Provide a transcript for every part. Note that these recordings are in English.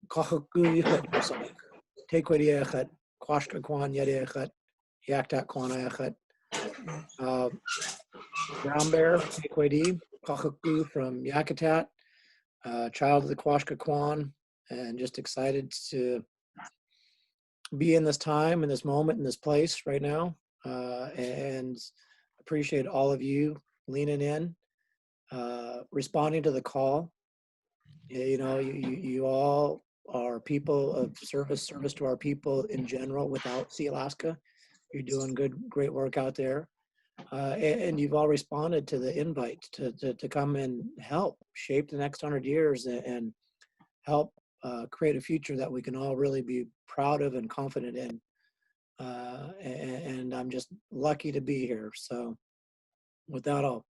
Kahaku Yachat Yasak, Tequidi Yachat, Quashka Kwan Yedi Yaktat Kwan Yachat, Brown Bear, Tequidi, Kahaku from Yakutat, child of the Quashka Kwan, and just excited to be in this time, in this moment, in this place right now, and appreciate all of you leaning in, responding to the call. You know, you all are people of service to our people in general without Sea Alaska. You're doing great work out there. And you've all responded to the invite to come and help shape the next 100 years and help create a future that we can all really be proud of and confident in. And I'm just lucky to be here. So with that, I'll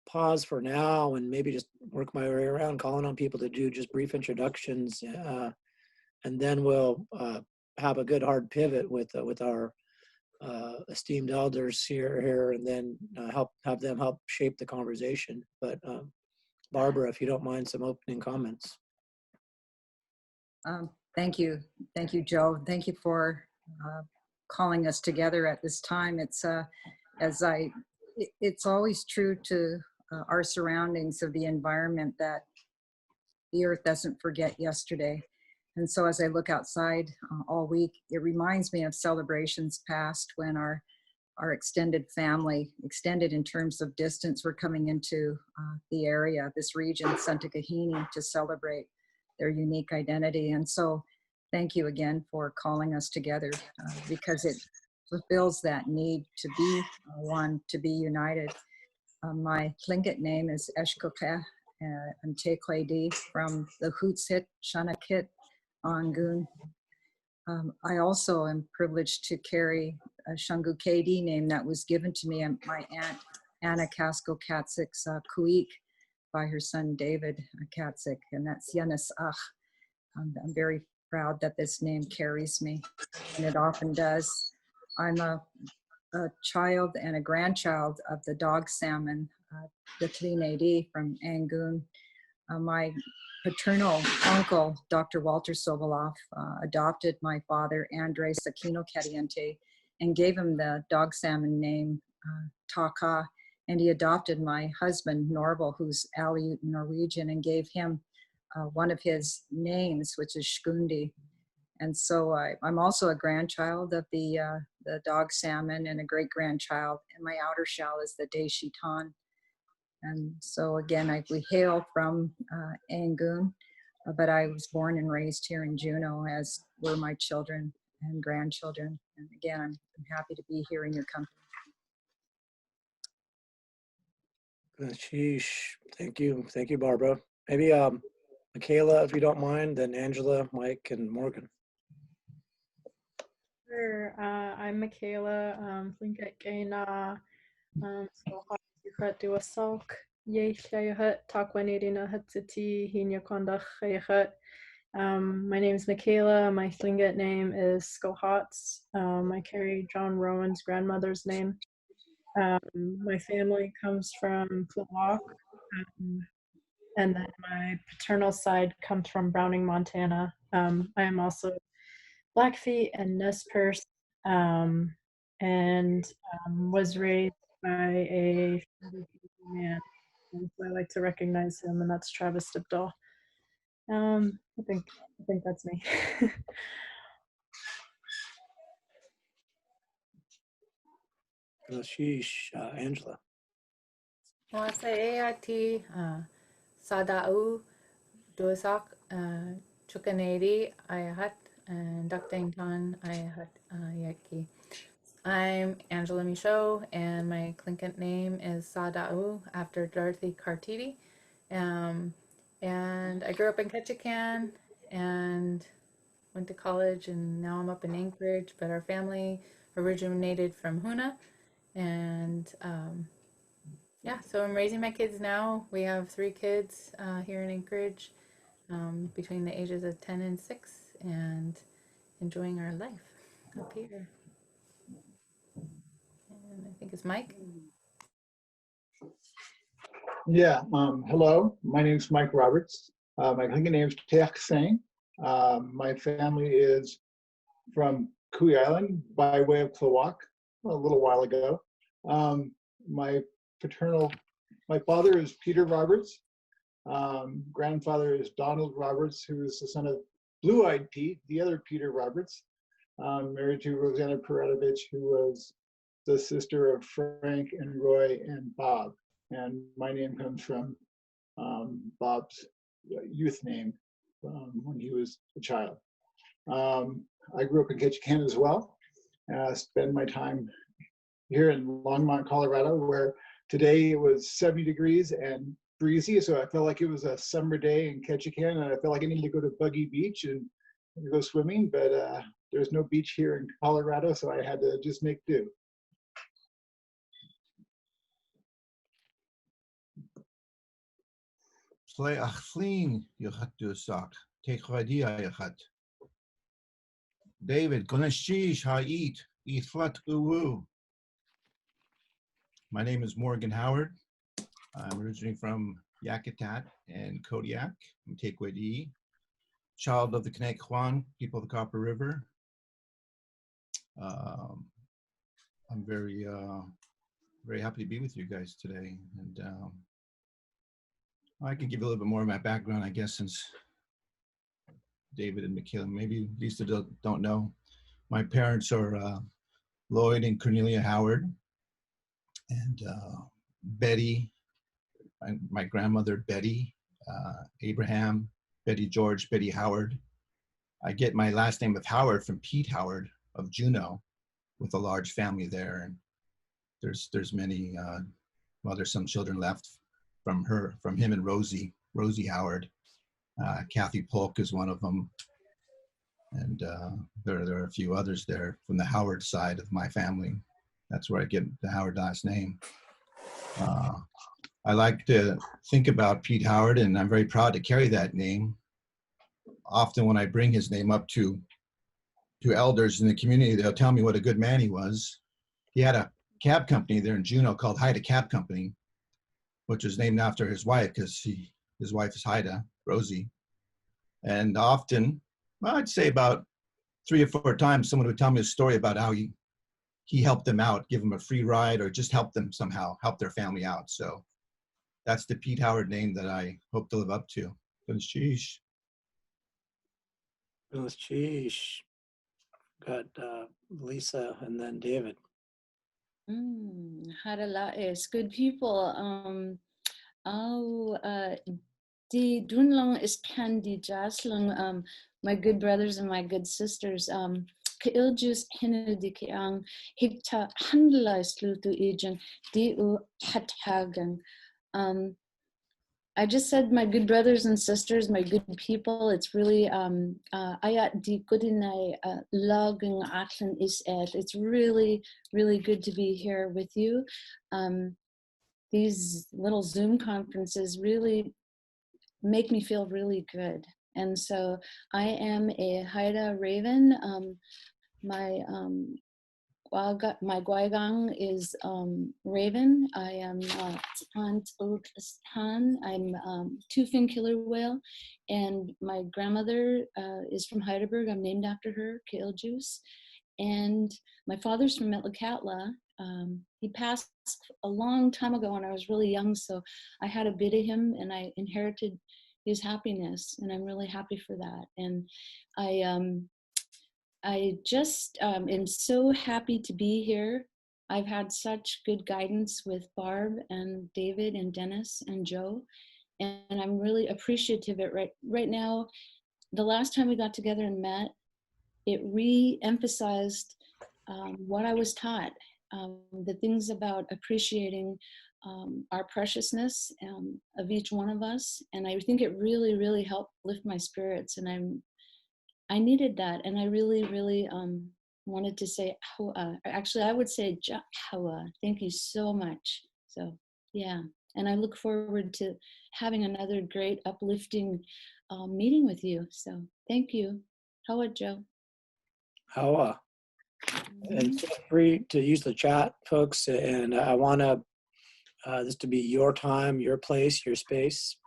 pause for now and maybe just work my way around calling on people to do just brief introductions. And then we'll have a good hard pivot with our esteemed elders here and then have them help shape the conversation. But Barbara, if you don't mind, some opening comments. Thank you, Joe. Thank you for calling us together at this time. It's it's always true to our surroundings of the environment that the earth doesn't forget yesterday. And so as I look outside all week, it reminds me of celebrations past when our extended family, extended in terms of distance, were coming into the area, this region, Santa Kahini, to celebrate their unique identity. And so thank you again for calling us together because it fulfills that need to be one, to be united. My Tlingit name is Eshkoke Mtekwedi from the Hootsit Shanakit Angun. I also am privileged to carry a Shangukedi name that was given to me and my aunt Anna Casco Katsik's Kuik by her son David Katsik, and that's Yanis Ach. I'm very proud that this name carries me, and it often does. I'm a child and a grandchild of the dog salmon, the Tlinedi from Angoon. My paternal uncle, Dr. Walter Sobolov, adopted my father, Andre Sakino Kadiente, and gave him the dog salmon name, Taka, and he adopted my husband, Norval, who's Aleut Norwegian, and gave him one of his names, which is Shkundi. And so I'm also a grandchild of the dog salmon and a great-grandchild, and my outer shell is the Deshitan. And so again, we hail from Angoon, but I was born and raised here in Juneau, as were my children and grandchildren. And again, I'm happy to be here in your company. Sheesh. Thank you, Barbara. Maybe Michaela, if you don't mind, then Angela, Mike, and Morgan. Sure. I'm Michaela. Tlingit Gaina. So hot do a sulk. Ye hut takwanidina hutsiti hinya kondach hut. My name is Michaela. My Tlingit name is Skohats. I carry John Rowan's grandmother's name. My family comes from Flawak, and then my paternal side comes from Browning, Montana. I am also Blackfeet and Nez Perce, and was raised by a man. And so I like to recognize him, and that's Travis Dibdahl. I think that's me. Sheesh, Angela. Wasaeati Sadau Duasak Chukanedi Ayahat and Duckdangton Ayahat Yaki. I'm Angela Michaud, and my Tlingit name is Sadau after Dorothy Cartidi. And I grew up in Ketchikan and went to college, and now I'm up in Anchorage, but our family originated from Hoona. And yeah, so I'm raising my kids now. We have 3 kids here in Anchorage between the ages of 10 and 6, and enjoying our life up here. And I think it's Mike. Yeah, hello, my name is Mike Roberts. My Tlingit name is Teak Sang. My family is from Kui Island by way of Klawock a little while ago. My father is Peter Roberts. Grandfather is Donald Roberts, who is the son of Blue-Eyed Pete, the other Peter Roberts, married to Rosanna Peradovich, who was the sister of Frank and Roy and Bob. And my name comes from Bob's youth name when he was a child. I grew up in Ketchikan as well. Spend my time here in Longmont, Colorado, where today it was 70 degrees and breezy. So I felt like it was a summer day in Ketchikan, and I felt like I needed to go to Buggy Beach and go swimming, but there's no beach here in Colorado, so I had to just make do. Slay achlin yachat dusak. Take idea yachat. David, Goneshish ha'it. Eat uwu. My name is Morgan Howard. I'm originally from Yakutat and Kodiak. I'm Tequedi, child of the Kanek people of the Copper River. I'm very happy to be with you guys today. And I can give you a little bit more of my background, I guess, since David and Michaela, maybe Lisa don't know. My parents are Lloyd and Cornelia Howard, and Betty, my grandmother Betty, Abraham, Betty George, Betty Howard. I get my last name of Howard from Pete Howard of Juneau, with a large family there, and there's many. Well, there's some children left from him and Rosie Howard. Kathy Polk is one of them, and there are a few others there from the Howard side of my family. That's where I get the Howard last name. I like to think about Pete Howard, and I'm very proud to carry that name. Often when I bring his name up to elders in the community, they'll tell me what a good man he was. He had a cab company there in Juneau called Haida Cab Company, which was named after his wife, because his wife is Haida, Rosie. And often, well, I'd say about 3 or 4 times, someone would tell me a story about how he helped them out, give them a free ride, or just help them somehow, help their family out. So that's the Pete Howard name that I hope to live up to. Sheesh. Sheesh. Got Lisa and then David. Harala is good people. Di dunlong is candy jaslong. My good brothers and my good sisters. Kailjus hinedi kiang higta handla slutu ejan di u hathagan. I just said my good brothers and sisters, my good people. It's really ayat di kudinai logging atlan is ed. It's really, really good to be here with you. These little Zoom conferences really make me feel really good. And so I am a Haida Raven. My Guaigang is Raven. I am I'm two-fin killer whale, and my grandmother is from Heidelberg. I'm named after her, Kailjus. And my father's from Metlakatla. He passed a long time ago when I was really young, so I had a bit of him, and I inherited his happiness, and I'm really happy for that. And I just am so happy to be here. I've had such good guidance with Barb and David and Dennis and Joe, and I'm really appreciative of it right now. The last time we got together and met, it re-emphasized what I was taught, the things about appreciating our preciousness of each one of us. And I think it really, really helped lift my spirits. And I needed that. And I really, really wanted to say, actually, I would say, Hawa, thank you so much. So, yeah. And I look forward to having another great uplifting meeting with you. So thank you. Hawa, Joe. Hawa. And feel free to use the chat, folks. And I want this to be your time, your place, your space.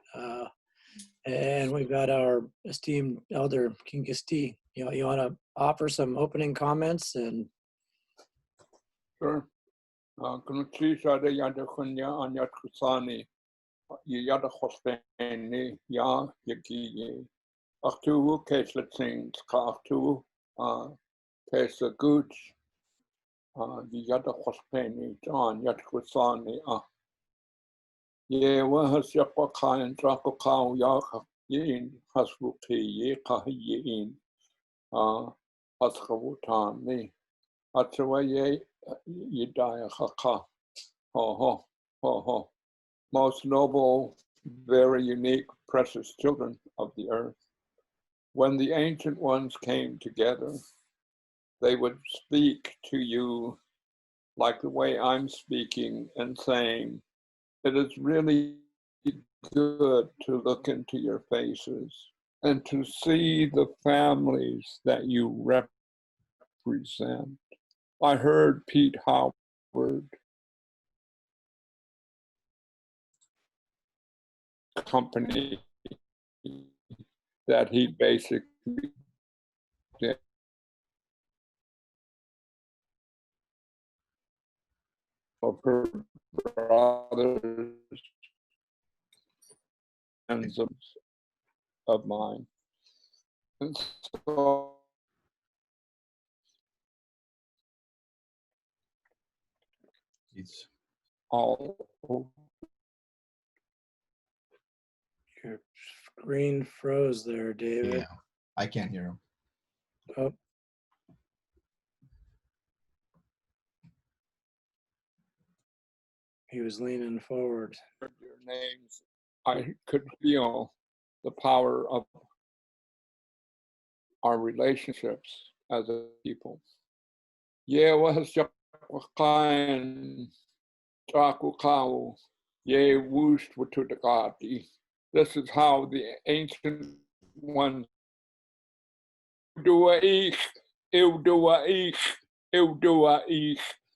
And we've got our esteemed elder, King Gisti. You want to offer some opening comments? And Sure. Kunutsi sada yada kunya anyat kusani. Yada khosteni ya yaki. Aktu keslatsins ka aktu kesla goods. Yada khosteni John yat kusani. Ye wahas yakwa kain trako kau yaka yin hasbuki ye kahiyin. Askavutani. Atsawaye yidaya haka. Ho ho ho ho. Most noble, very unique, precious children of the earth. When the ancient ones came together, they would speak to you like the way I'm speaking and saying, it is really good to look into your faces and to see the families that you represent. I heard Pete Howard company that he basically did of her brothers and of mine. And so It's all your screen froze there, David. yeah, I can't hear him. Oh, he was leaning forward. your names, I could feel the power of our relationships as a people. Yeah, was Jaquakain, Jakukau, ye woost to the God. This is how the ancient ones do ich,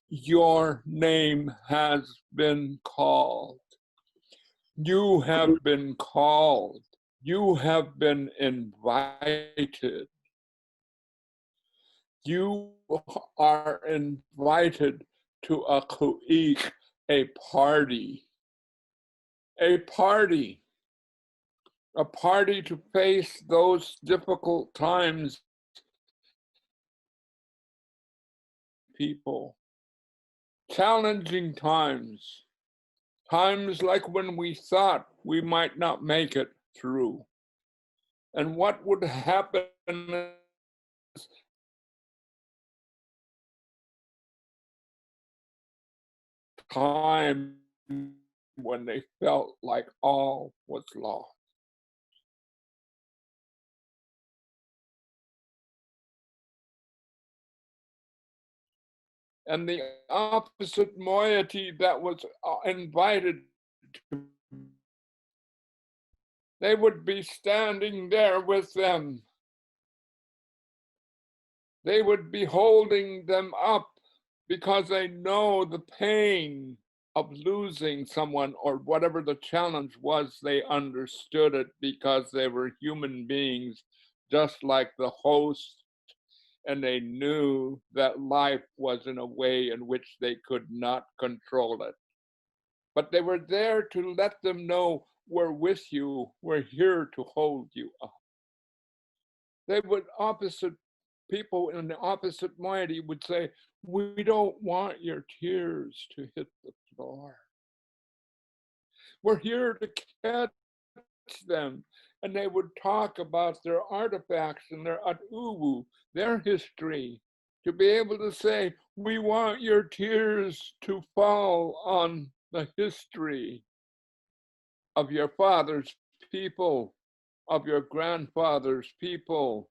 your name has been called. You have been called. You have been invited. You are invited to a ku'ik, a party. A party to face those difficult times. People, challenging times like when we thought we might not make it through. And what would happen is time when they felt like all was lost. And the opposite moiety that was invited to, they would be standing there with them. They would be holding them up because they know the pain of losing someone or whatever the challenge was. They understood it because they were human beings, just like the host, and they knew that life was in a way in which they could not control it. But they were there to let them know, we're with you, we're here to hold you up. They would people in the opposite moiety would say, we don't want your tears to hit the floor. We're here to catch them. And they would talk about their artifacts and their atuwu, their history, to be able to say, we want your tears to fall on the history of your father's people, of your grandfather's people,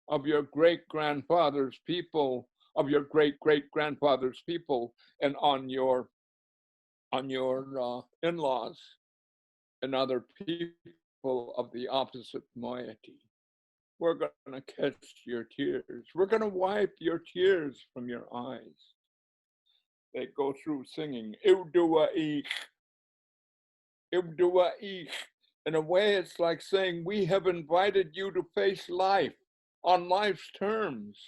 of your great-grandfather's people, of your great-great-grandfather's people, and on your in-laws and other people of the opposite moiety. We're going to catch your tears. We're going to wipe your tears from your eyes. They go through singing, Iwdua ich, In a way, it's like saying, we have invited you to face life on life's terms,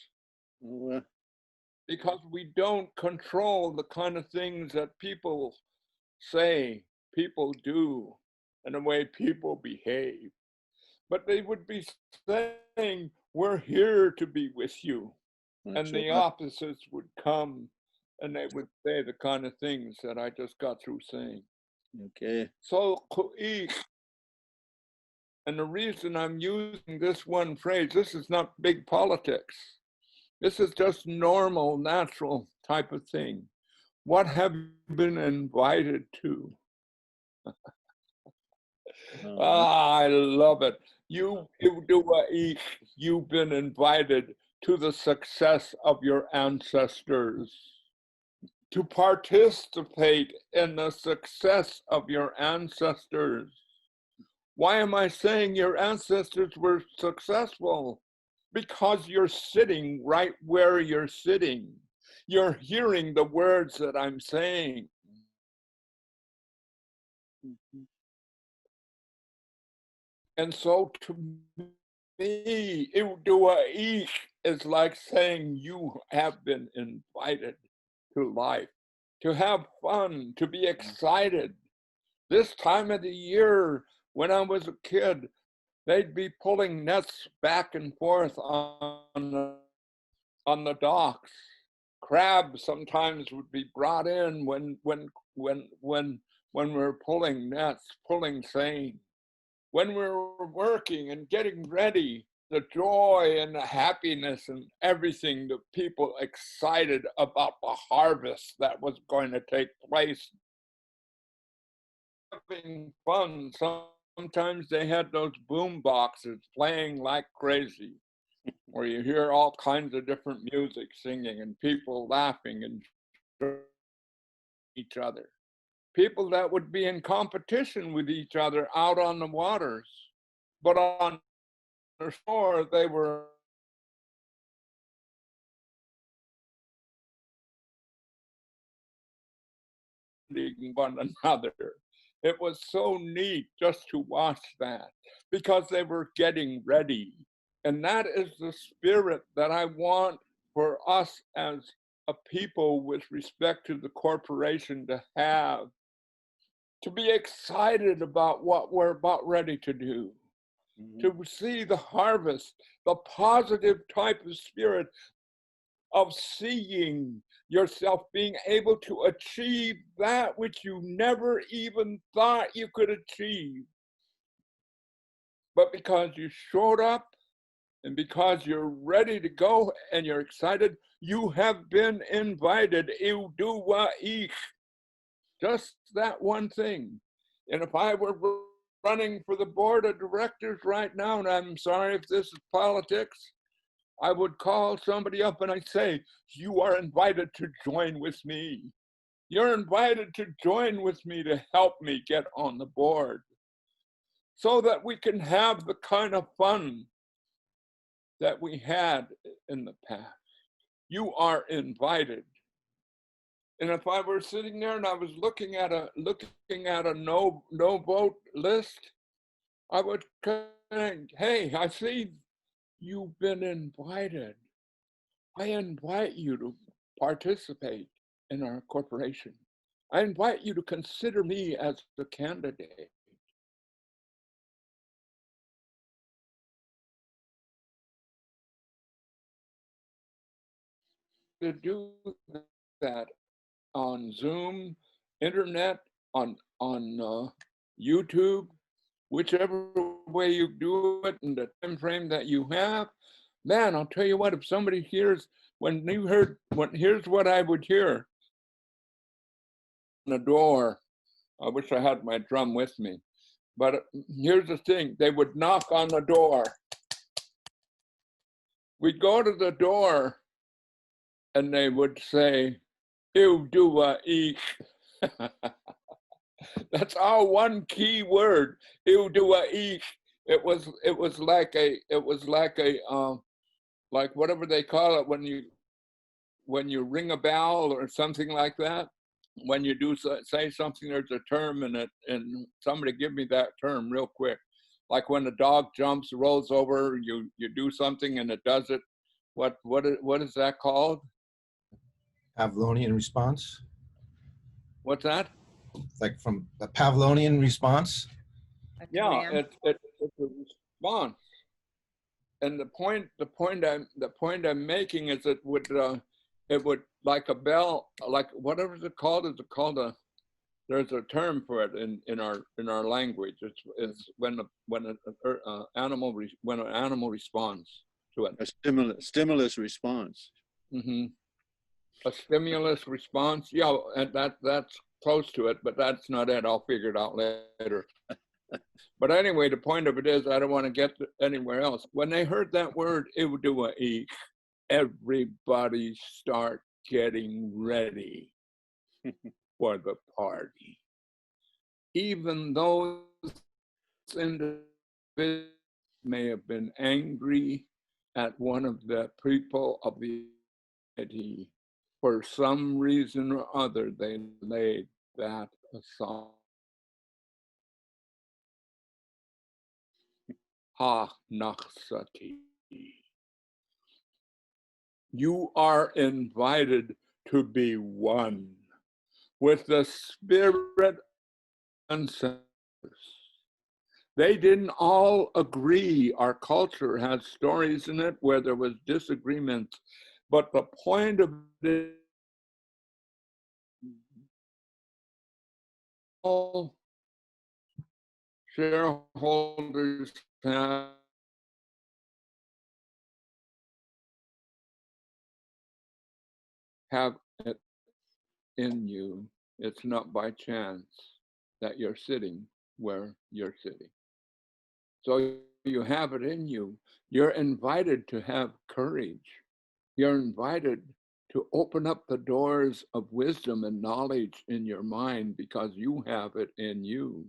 because we don't control the kind of things that people say, people do, and the way people behave. But they would be saying, we're here to be with you. And the opposites would come and they would say the kind of things that I just got through saying. Okay. So, and the reason I'm using this one phrase, this is not big politics. This is just normal, natural type of thing. What have you been invited to? I love it. You've been invited to the success of your ancestors, to participate in the success of your ancestors. Why am I saying your ancestors were successful? Because you're sitting right where you're sitting. You're hearing the words that I'm saying. And so to me, Iwdua'ish is like saying you have been invited to life, to have fun, to be excited. This time of the year, when I was a kid, they'd be pulling nets back and forth on the docks. Crabs sometimes would be brought in when we're pulling nets, pulling seine. When we're working and getting ready, the joy and the happiness and everything, the people excited about the harvest that was going to take place. Having fun. Sometimes they had those boom boxes playing like crazy, where you hear all kinds of different music singing and people laughing and each other. People that would be in competition with each other out on the waters, but on the shore they were one another. It was so neat just to watch that, because they were getting ready. And that is the spirit that I want for us as a people with respect to the corporation to have, to be excited about what we're about ready to do, to see the harvest, the positive type of spirit of seeing yourself being able to achieve that which you never even thought you could achieve. But because you showed up and because you're ready to go and you're excited, you have been invited. Just that one thing. And if I were running for the board of directors right now, and I'm sorry if this is politics, I would call somebody up and I'd say, you are invited to join with me. You're invited to join with me to help me get on the board, so that we can have the kind of fun that we had in the past. You are invited. And if I were sitting there and I was looking at a no vote list, I would think, hey, I see you've been invited. I invite you to participate in our corporation. I invite you to consider me as the candidate. To do that on Zoom, internet, on YouTube, whichever way you do it in the time frame that you have, man, I'll tell you what, if somebody hears, here's what I would hear. On the door, I wish I had my drum with me, but here's the thing, they would knock on the door. We'd go to the door and they would say, "You do eat." That's our one key word. "You do eat." It was like like whatever they call it when you ring a bell or something like that. when you do say something, there's a term in it, and somebody give me that term real quick. Like when a dog jumps, rolls over, you do something and it does it. What is that called? Pavlovian response, What's that? like from the Pavlovian response. A Yeah, command. it's a response. And the point I'm making is it would like a bell, like whatever is it called? Is it called a? There's a term for it in our language. It's when an animal responds to it. A stimulus response. Mm-hmm. A stimulus response. Yeah, and that's close to it, but that's not it. I'll figure it out later. But anyway, the point of it is, I don't want to get anywhere else. When they heard that word, "iwdua," everybody start getting ready for the party. Even those individuals may have been angry at one of the people of the community, for some reason or other, they laid that aside. Ha Naksati. You are invited to be one with the spirit ancestors. They didn't all agree. Our culture has stories in it where there was disagreement, but the point of it, all shareholders have it in you. It's not by chance that you're sitting where you're sitting. So you have it in you. You're invited to have courage. You're invited to open up the doors of wisdom and knowledge in your mind because you have it in you.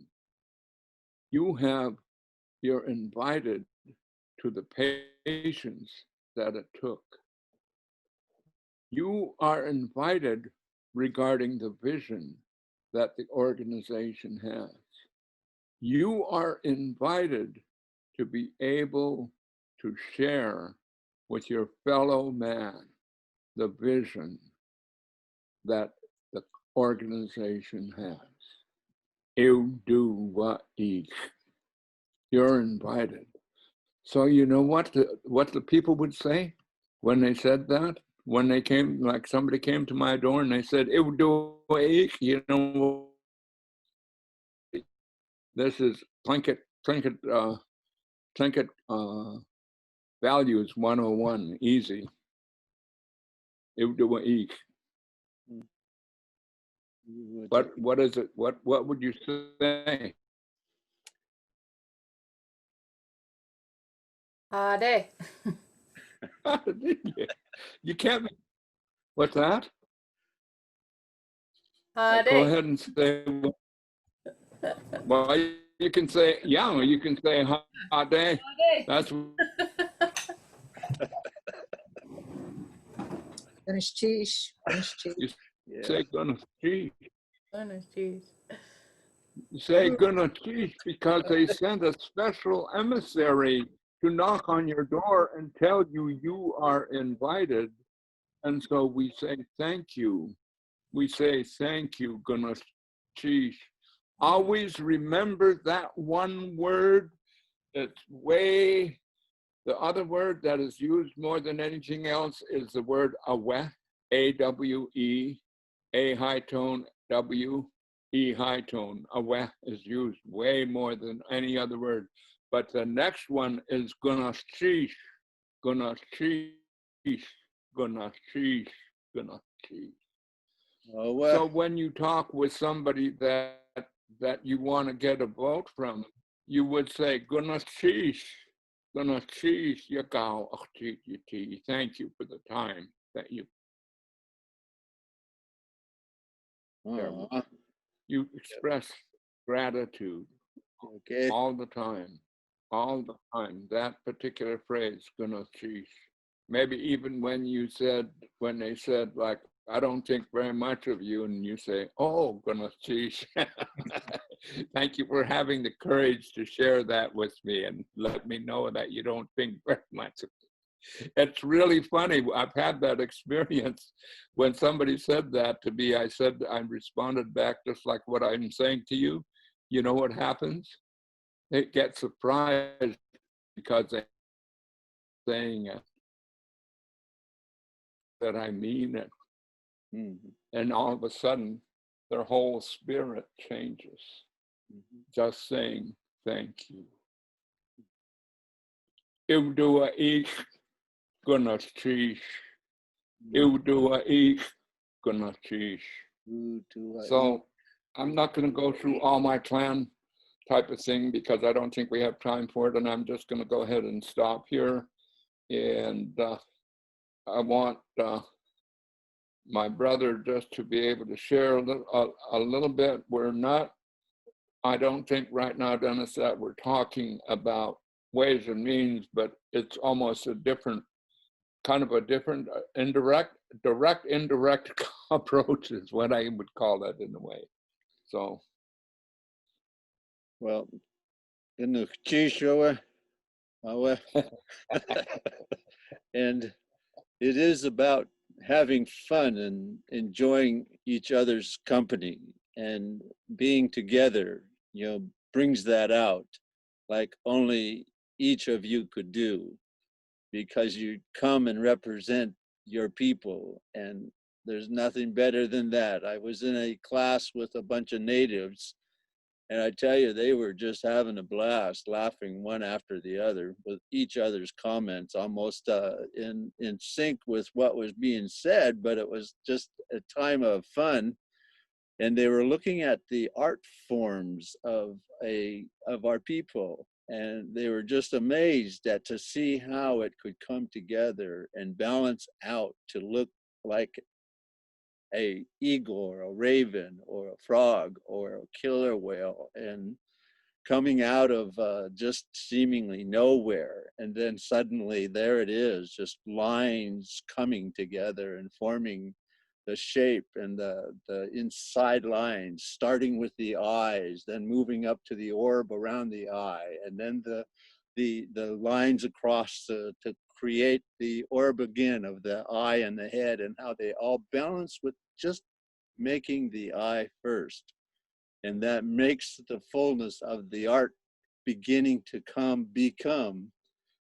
You're invited to the patience that it took. You are invited regarding the vision that the organization has. You are invited to be able to share with your fellow man the vision that the organization has. You do what each. You're invited. So you know what the people would say when they said that? When they came, like somebody came to my door and they said, "It do ich," you know, this is Plinkett values 101, easy. It do ich. But what is it? What would you say? Ade. You can't. What's that? Go Ade. ahead and say. Well, you can say, yeah, you can say hot day. That's Finish cheese. you Yeah. say gonna cheese. Goodness, jeez. You say gonna cheese because they sent a special emissary to knock on your door and tell you you are invited. And so we say thank you. We say thank you, gonna cheese. Always remember that one word. It's way. The other word that is used more than anything else is the word awe, A-W-E, A high tone, W, E high tone. Awe is used way more than any other word. But the next one is gonna sheesh, gonna sheesh, gonna sheesh, gonna sheesh. Oh, well. So when you talk with somebody that you want to get a vote from, you would say, gonna sheesh. Thank you for the time that you express gratitude Okay. all the time. That particular phrase, gonna cheese. Maybe even when they said like I don't think very much of you, and you say, oh, goodness, geez. Thank you for having the courage to share that with me and let me know that you don't think very much of me. It's really funny. I've had that experience. When somebody said that to me, I responded back just like what I'm saying to you. You know what happens? They get surprised because they're saying it, that I mean it. Mhm. And all of a sudden, their whole spirit changes. Just saying thank you. Ivdua ich gunachish. Ivdua ich gunachish. Who do I eat? So I'm not going to go through all my plan type of thing because I don't think we have time for it. And I'm just going to go ahead and stop here. And I want my brother just to be able to share a little bit. I don't think right now, Dennis, that we're talking about ways and means, but it's almost a different, kind of a different indirect approach is what I would call that in a way. So. Well, and it is about having fun and enjoying each other's company, and being together, brings that out like only each of you could do, because you come and represent your people, and there's nothing better than that. I was in a class with a bunch of natives, and I tell you, they were just having a blast, laughing one after the other with each other's comments, almost in sync with what was being said, but it was just a time of fun. And they were looking at the art forms of our people, and they were just amazed to see how it could come together and balance out to look like a eagle or a raven or a frog or a killer whale, and coming out of just seemingly nowhere, and then suddenly there it is, just lines coming together and forming the shape and the inside lines, starting with the eyes, then moving up to the orb around the eye, and then the lines across to create the orb again of the eye and the head, and how they all balance with just making the eye first. And that makes the fullness of the art beginning to become.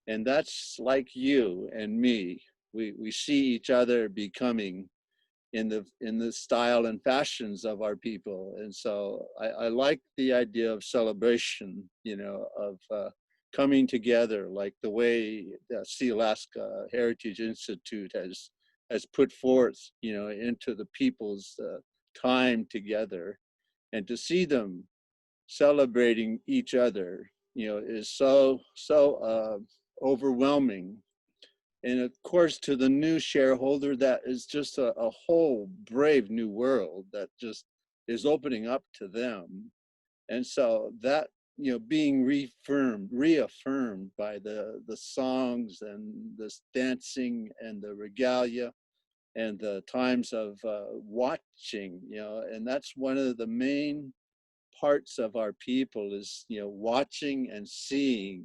And that's like you and me. We see each other becoming in the style and fashions of our people. And so I like the idea of celebration, of coming together, like the way the Sealaska Heritage Institute has put forth, into the people's time together. And to see them celebrating each other, is so overwhelming. And of course, to the new shareholder, that is just a whole brave new world that just is opening up to them. And so that, being reaffirmed by the songs and this dancing and the regalia and the times of watching, and that's one of the main parts of our people is, watching and seeing.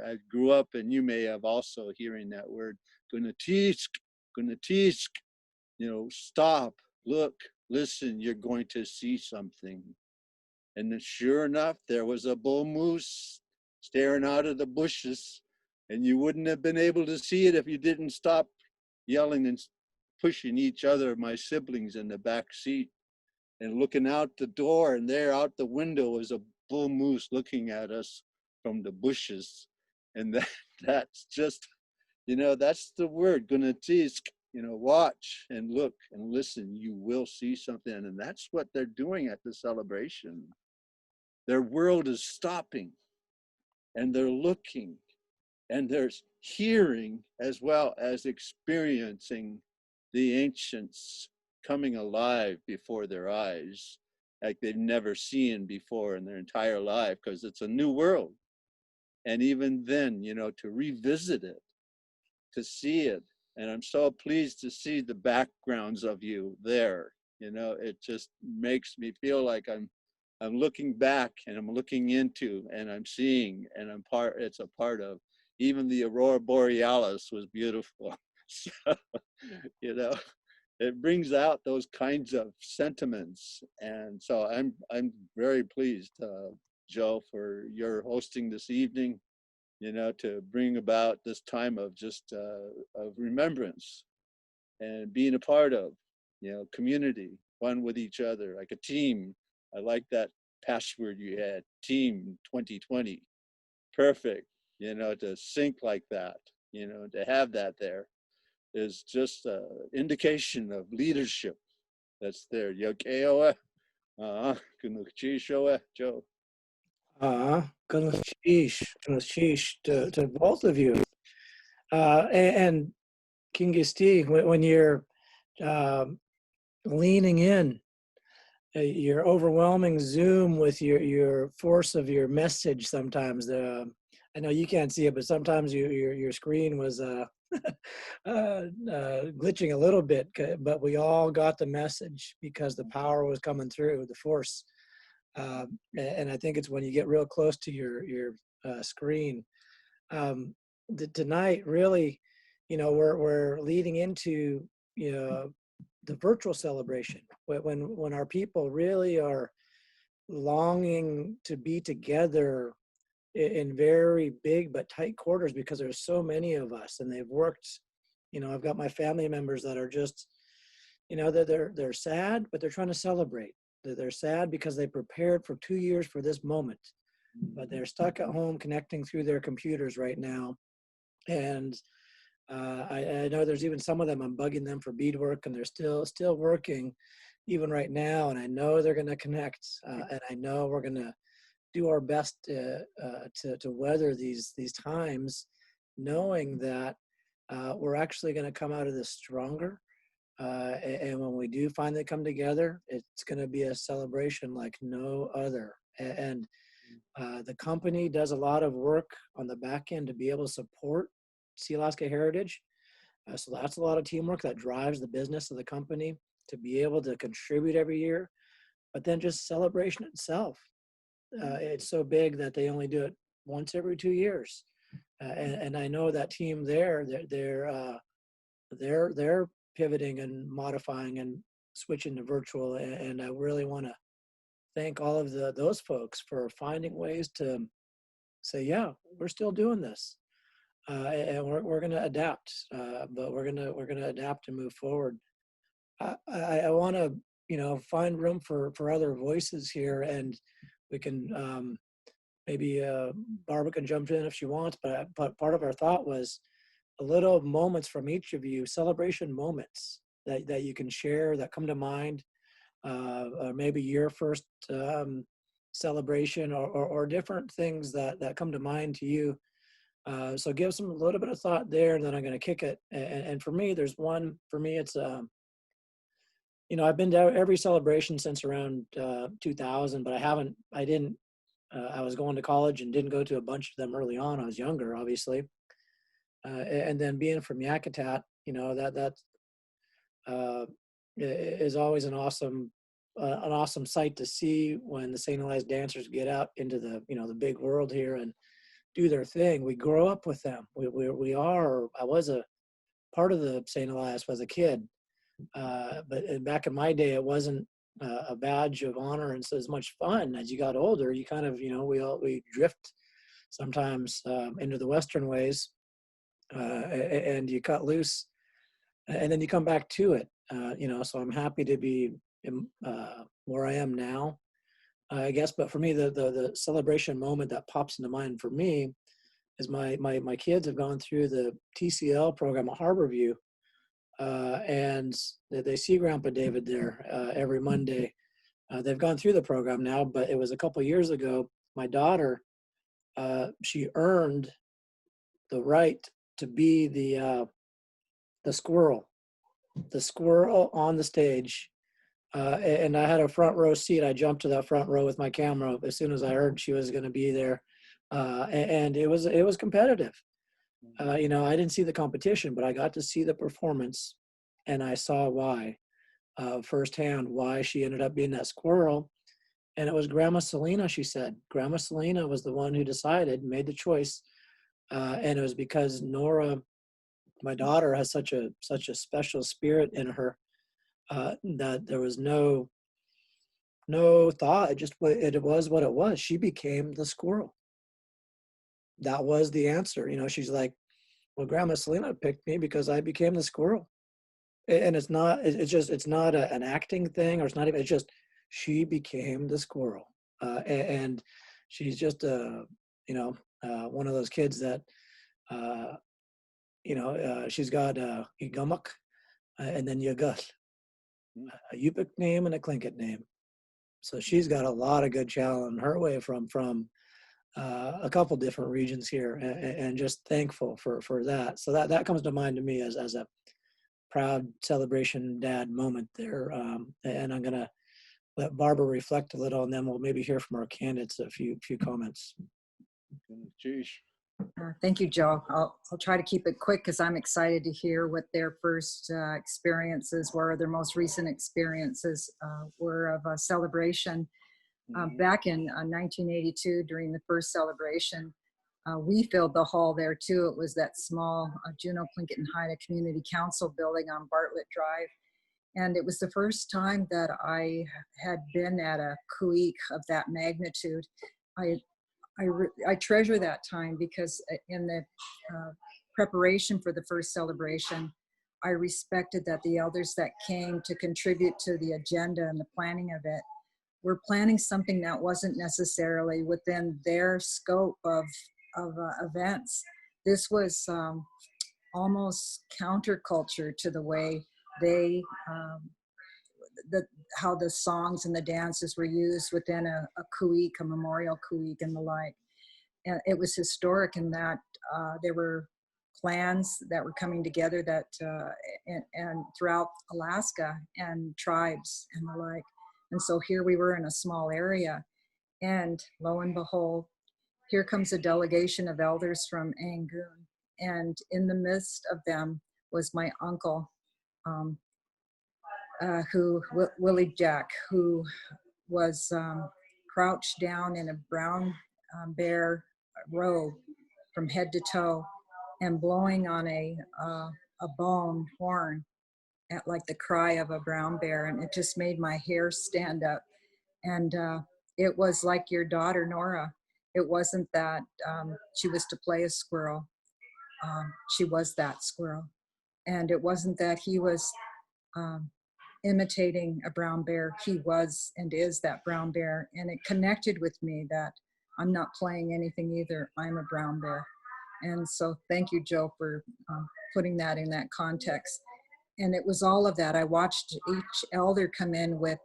I grew up, and you may have also hearing that word, gunatisk, stop, look, listen, you're going to see something. And then sure enough, there was a bull moose staring out of the bushes, and you wouldn't have been able to see it if you didn't stop yelling and pushing each other, my siblings, in the back seat, and looking out the door, and there out the window was a bull moose looking at us from the bushes. And that's just, that's the word, gunatisk, watch and look and listen, you will see something. And that's what they're doing at the celebration. Their world is stopping, and they're looking, and they're hearing as well as experiencing the ancients coming alive before their eyes, like they've never seen before in their entire life, because it's a new world. And even then, to revisit it, to see it, And I'm so pleased to see the backgrounds of you there. You know, it just makes me feel like I'm looking back and I'm looking into and I'm seeing and it's a part of. Even the Aurora Borealis was beautiful. So, you know, it brings out those kinds of sentiments. And so I'm very pleased, Joe, for your hosting this evening, you know, to bring about this time of just of remembrance and being a part of, you know, community, one with each other, like a team. I like that password you had, Team 2020. Perfect, you know, to sync like that, you know, to have that there is just an indication of leadership that's there. Yokeoa, Kunuchishoa, Joe. Goodness sheesh to both of you. And Kingisti, when you're leaning in, your overwhelming zoom with your force of your message sometimes. I know you can't see it, but sometimes your screen was glitching a little bit, but we all got the message because the power was coming through, the force. And I think it's when you get real close to your screen. Tonight, really, you know, we're leading into, you know, the virtual celebration when our people really are longing to be together in very big but tight quarters because there's so many of us and they've worked. You know, I've got my family members that are just, you know, they're sad, but they're trying to celebrate. They're sad because they prepared for 2 years for this moment, but they're stuck at home connecting through their computers right now. And I know there's even some of them, I'm bugging them for beadwork, and they're still working even right now. And I know they're going to connect, and I know we're going to do our best to weather these times, knowing that we're actually going to come out of this stronger. And when we do finally come together, it's going to be a celebration like no other. And the company does a lot of work on the back end to be able to support Sea Alaska Heritage. So that's a lot of teamwork that drives the business of the company to be able to contribute every year. But then just celebration itself. It's so big that they only do it once every 2 years. And I know that team there, they're pivoting and modifying and switching to virtual. And I really want to thank all of those folks for finding ways to say, yeah, we're still doing this. And we're going to adapt, but we're going to adapt and move forward. I want to, you know, find room for other voices here, and we can maybe Barbara can jump in if she wants. But part of our thought was a little moments from each of you, celebration moments that you can share that come to mind, or maybe your first celebration, or different things that come to mind to you. So give some a little bit of thought there, and then I'm going to kick it. And for me, there's one. For me, it's you know, I've been to every celebration since around 2000, but I didn't. I was going to college and didn't go to a bunch of them early on. I was younger, obviously, and then being from Yakutat, you know, that is always an awesome sight to see when the St. Elias dancers get out into the, you know, the big world here and do their thing. We grow up with them. I was a part of the St. Elias as a kid, but back in my day, it wasn't a badge of honor and so as much fun. As you got older, you kind of, you know, we drift sometimes into the Western ways, and you cut loose, and then you come back to it. You know, so I'm happy to be where I am now, I guess. But for me, the celebration moment that pops into mind for me is my kids have gone through the TCL program at Harborview, and they see Grandpa David there every Monday. They've gone through the program now, but it was a couple years ago. My daughter, she earned the right to be the squirrel on the stage. And I had a front row seat. I jumped to that front row with my camera as soon as I heard she was going to be there. And it was competitive. You know, I didn't see the competition, but I got to see the performance, and I saw why firsthand, why she ended up being that squirrel. And it was Grandma Selena, she said. Grandma Selena was the one who decided, made the choice. And it was because Nora, my daughter, has such a special spirit in her that there was no thought. It was what it was. She became the squirrel. That was the answer. You know, she's like, well, Grandma Selena picked me because I became the squirrel. And it's not, it's not an acting thing, or it's not even, it's just, she became the squirrel. And she's just, you know, one of those kids that, you know, she's got Igamuk and then Yagut, a Yupik name and a Tlingit name. So she's got a lot of good challenge her way from a couple different regions here, and just thankful for that. So that comes to mind to me as a proud celebration dad moment there. And I'm gonna let Barbara reflect a little, and then we'll maybe hear from our candidates a few comments. Jeez. Thank you, Joe. I'll try to keep it quick because I'm excited to hear what their first experiences were, their most recent experiences were of a celebration. Back in 1982, during the first celebration, we filled the hall there too. It was that small Juneau, Tlingit, and Haida Community Council building on Bartlett Drive. And it was the first time that I had been at a kuik of that magnitude. I treasure that time because in the preparation for the first celebration, I respected that the elders that came to contribute to the agenda and the planning of it were planning something that wasn't necessarily within their scope of events. This was almost counterculture to the way they how the songs and the dances were used within a kuik, a memorial kuik, and the like. And it was historic in that there were clans that were coming together that and throughout Alaska, and tribes and the like. And so here we were in a small area, and lo and behold, here comes a delegation of elders from Angoon, and in the midst of them was my uncle, Willie Jack, who was crouched down in a brown bear robe from head to toe, and blowing on a bone horn at like the cry of a brown bear, and it just made my hair stand up. And it was like your daughter Nora. It wasn't that she was to play a squirrel. She was that squirrel, and it wasn't that he was imitating a brown bear. He was and is that brown bear, and it connected with me that I'm not playing anything either. I'm a brown bear. And so thank you, Joe, for putting that in that context. And it was all of that. I watched each elder come in with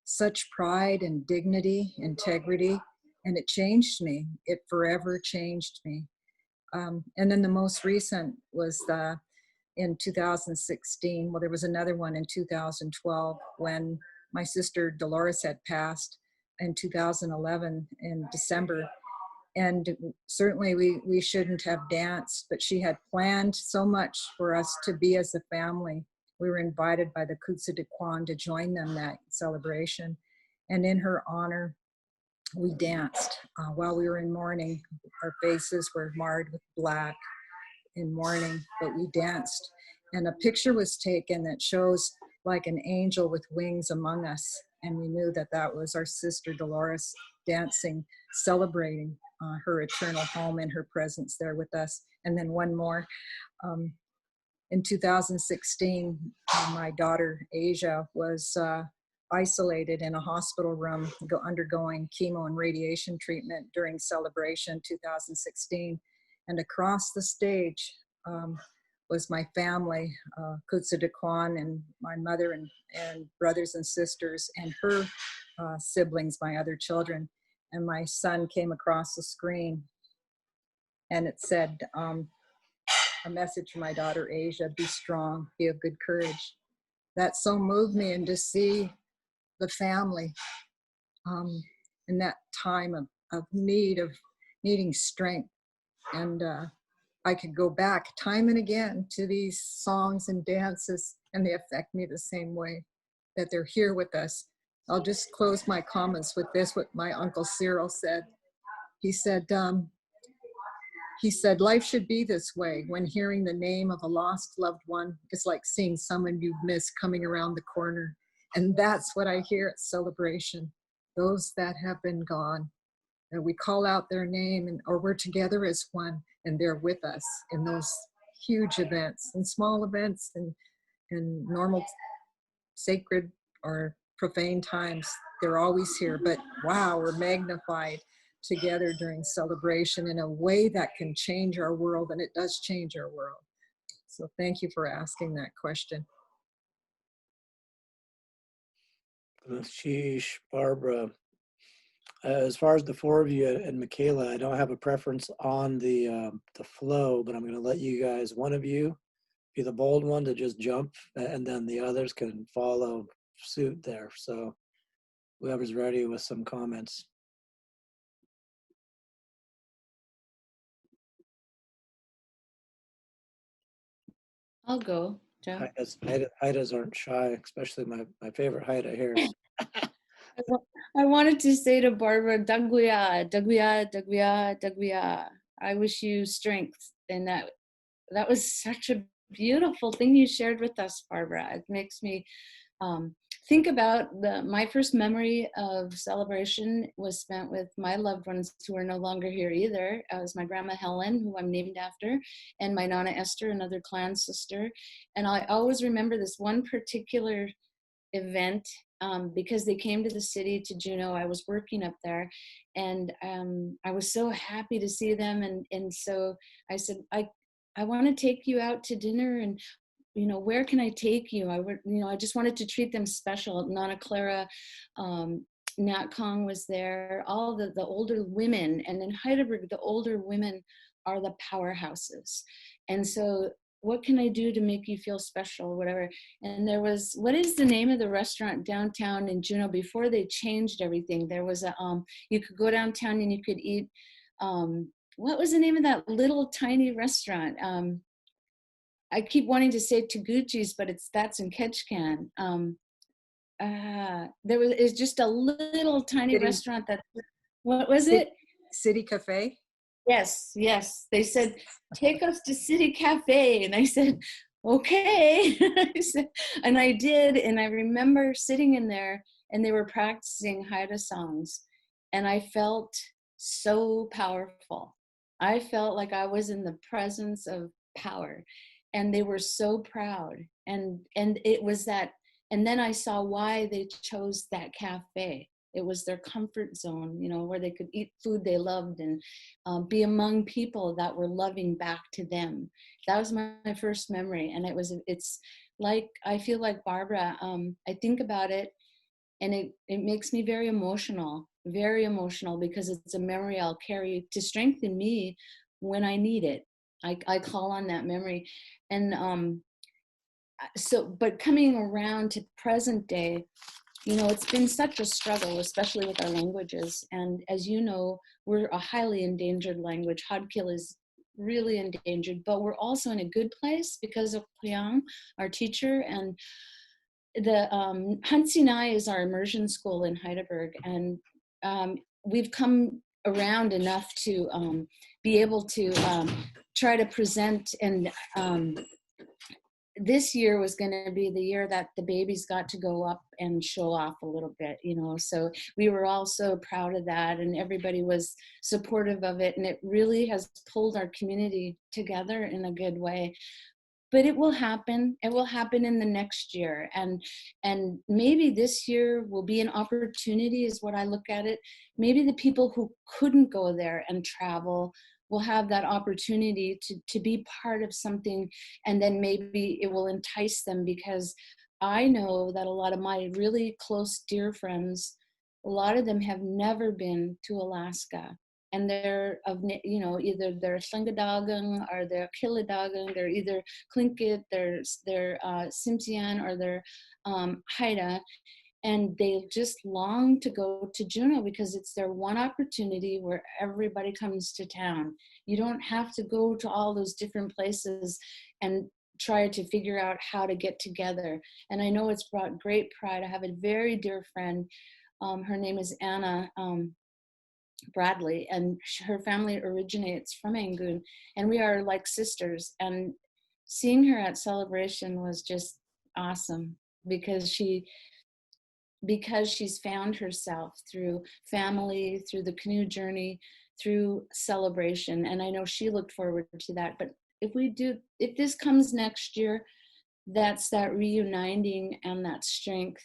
such pride and dignity, integrity, and it changed me. It forever changed me. And then the most recent was in 2016. Well, there was another one in 2012 when my sister Dolores had passed in 2011 in December. And certainly we shouldn't have danced, but she had planned so much for us to be as a family. We were invited by the Kutsa de Kwan to join them that celebration. And in her honor, we danced while we were in mourning. Our faces were marred with black in mourning, but we danced. And a picture was taken that shows like an angel with wings among us. And we knew that that was our sister Dolores dancing, celebrating her eternal home and her presence there with us. And then one more. In 2016, my daughter Asia was isolated in a hospital room undergoing chemo and radiation treatment during celebration 2016. And across the stage was my family, Kutsa de Kwan, and my mother and brothers and sisters, and her siblings, my other children. And my son came across the screen, and it said, a message from my daughter Asia: be strong, be of good courage. That so moved me, and to see the family in that time of need, of needing strength. And I could go back time and again to these songs and dances, and they affect me the same way, that they're here with us. I'll just close my comments with this, what my Uncle Cyril said. He said, life should be this way. When hearing the name of a lost loved one, it's like seeing someone you've missed coming around the corner. And that's what I hear at Celebration, those that have been gone. And we call out their name, or we're together as one, and they're with us in those huge events and small events and normal sacred or profane times. They're always here, but wow, we're magnified together during Celebration in a way that can change our world, and it does change our world. So thank you for asking that question. Sheesh, Barbara. As far as the four of you and Michaela, I don't have a preference on the flow, but I'm going to let you guys, one of you, be the bold one to just jump, and then the others can follow suit there. So whoever's ready with some comments. I'll go, Joe. Haidas aren't shy, especially my favorite Haida here. I wanted to say to Barbara, Dagwia, Dagwia, Dagwia, Dagwia. I wish you strength. And that was such a beautiful thing you shared with us, Barbara. It makes me think about my first memory of Celebration was spent with my loved ones who are no longer here either. It was my grandma Helen, who I'm named after, and my Nana Esther, another clan sister. And I always remember this one particular event because they came to the city, to Juneau. I was working up there, and I was so happy to see them. And so I said, I want to take you out to dinner, and where can I take you? I just wanted to treat them special. Nana Clara, Nat Kong was there, all the older women. And in Heidelberg, the older women are the powerhouses. And so what can I do to make you feel special or whatever? And there was, what is the name of the restaurant downtown in Juneau before they changed everything? There was you could go downtown and you could eat, what was the name of that little tiny restaurant? I keep wanting to say Taguchi's, but that's in Ketchikan. It's just a little tiny restaurant what was it? City Cafe? Yes. They said, take us to City Cafe. And I said, okay. And I did. And I remember sitting in there and they were practicing Haida songs. And I felt so powerful. I felt like I was in the presence of power. And they were so proud. And it was that, and then I saw why they chose that cafe. It was their comfort zone, where they could eat food they loved and be among people that were loving back to them. That was my first memory. And it's like, I feel like Barbara, I think about it and it makes me very emotional because it's a memory I'll carry to strengthen me when I need it. I call on that memory. And but coming around to present day, it's been such a struggle, especially with our languages. And as you know, we're a highly endangered language. Hadkil is really endangered, but we're also in a good place because of Pliang, our teacher. And the Hansinai is our immersion school in Heidelberg. And we've come around enough to be able to try to present. And this year was going to be the year that the babies got to go up and show off a little bit, so we were all so proud of that, and everybody was supportive of it, and it really has pulled our community together in a good way. But it will happen in the next year, and maybe this year will be an opportunity, is what I look at it. Maybe the people who couldn't go there and travel will have that opportunity to be part of something, and then maybe it will entice them, because I know that a lot of my really close dear friends, a lot of them have never been to Alaska, and they're of either they're Slingadagang or they're Kiladagang, they're either Tlingit, they're Tsimshian, or they're Haida. and they just long to go to Juneau because it's their one opportunity where everybody comes to town. You don't have to go to all those different places and try to figure out how to get together. And I know it's brought great pride. I have a very dear friend. Her name is Anna Bradley, and her family originates from Angoon, and we are like sisters. And seeing her at Celebration was just awesome because she's found herself through family, through the canoe journey, through Celebration. And I know she looked forward to that. But if this comes next year, that's that reuniting and that strength.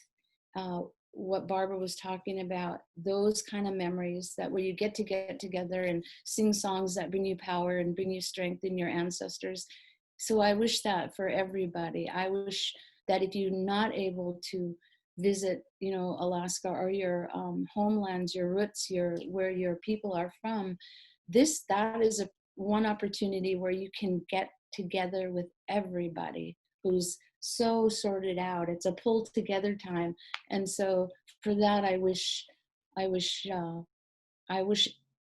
What Barbara was talking about, those kind of memories that where you get together and sing songs that bring you power and bring you strength in your ancestors. So I wish that for everybody. I wish that if you're not able to visit, Alaska or your homelands, your roots, where your people are from, that is one opportunity where you can get together with everybody who's so sorted out. It's a pull together time. And so for that, I wish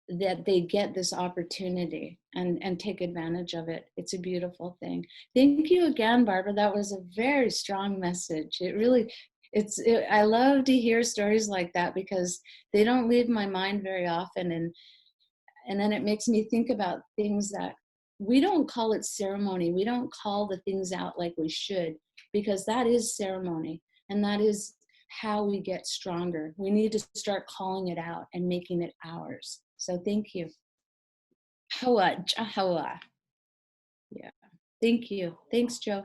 that they get this opportunity and take advantage of it. It's a beautiful thing. Thank you again, Barbara. That was a very strong message. It really, I love to hear stories like that because they don't leave my mind very often. And then it makes me think about things that we don't call it ceremony. We don't call the things out like we should, because that is ceremony and that is how we get stronger. We need to start calling it out and making it ours. So thank you. Hawa. Yeah. Thank you. Thanks, Joe.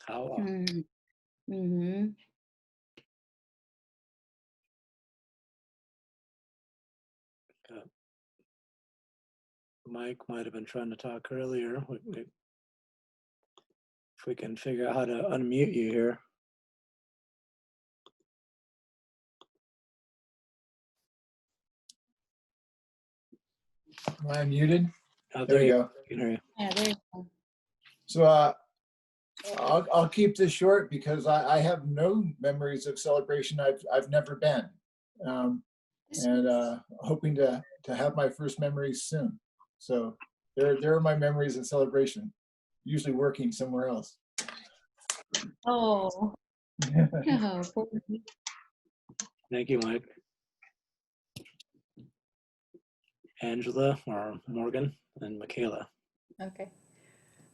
How Mm-hmm. Mike might have been trying to talk earlier. If we can figure out how to unmute you here. Am I muted? Oh, There we you go. can hear you. Yeah, there you go. So I'll keep this short because I have no memories of Celebration. I've never been, and hoping to have my first memories soon. So there are my memories of Celebration. Usually working somewhere else. Oh. Oh, poor me. Thank you, Mike. Angela or Morgan and Michaela. Okay.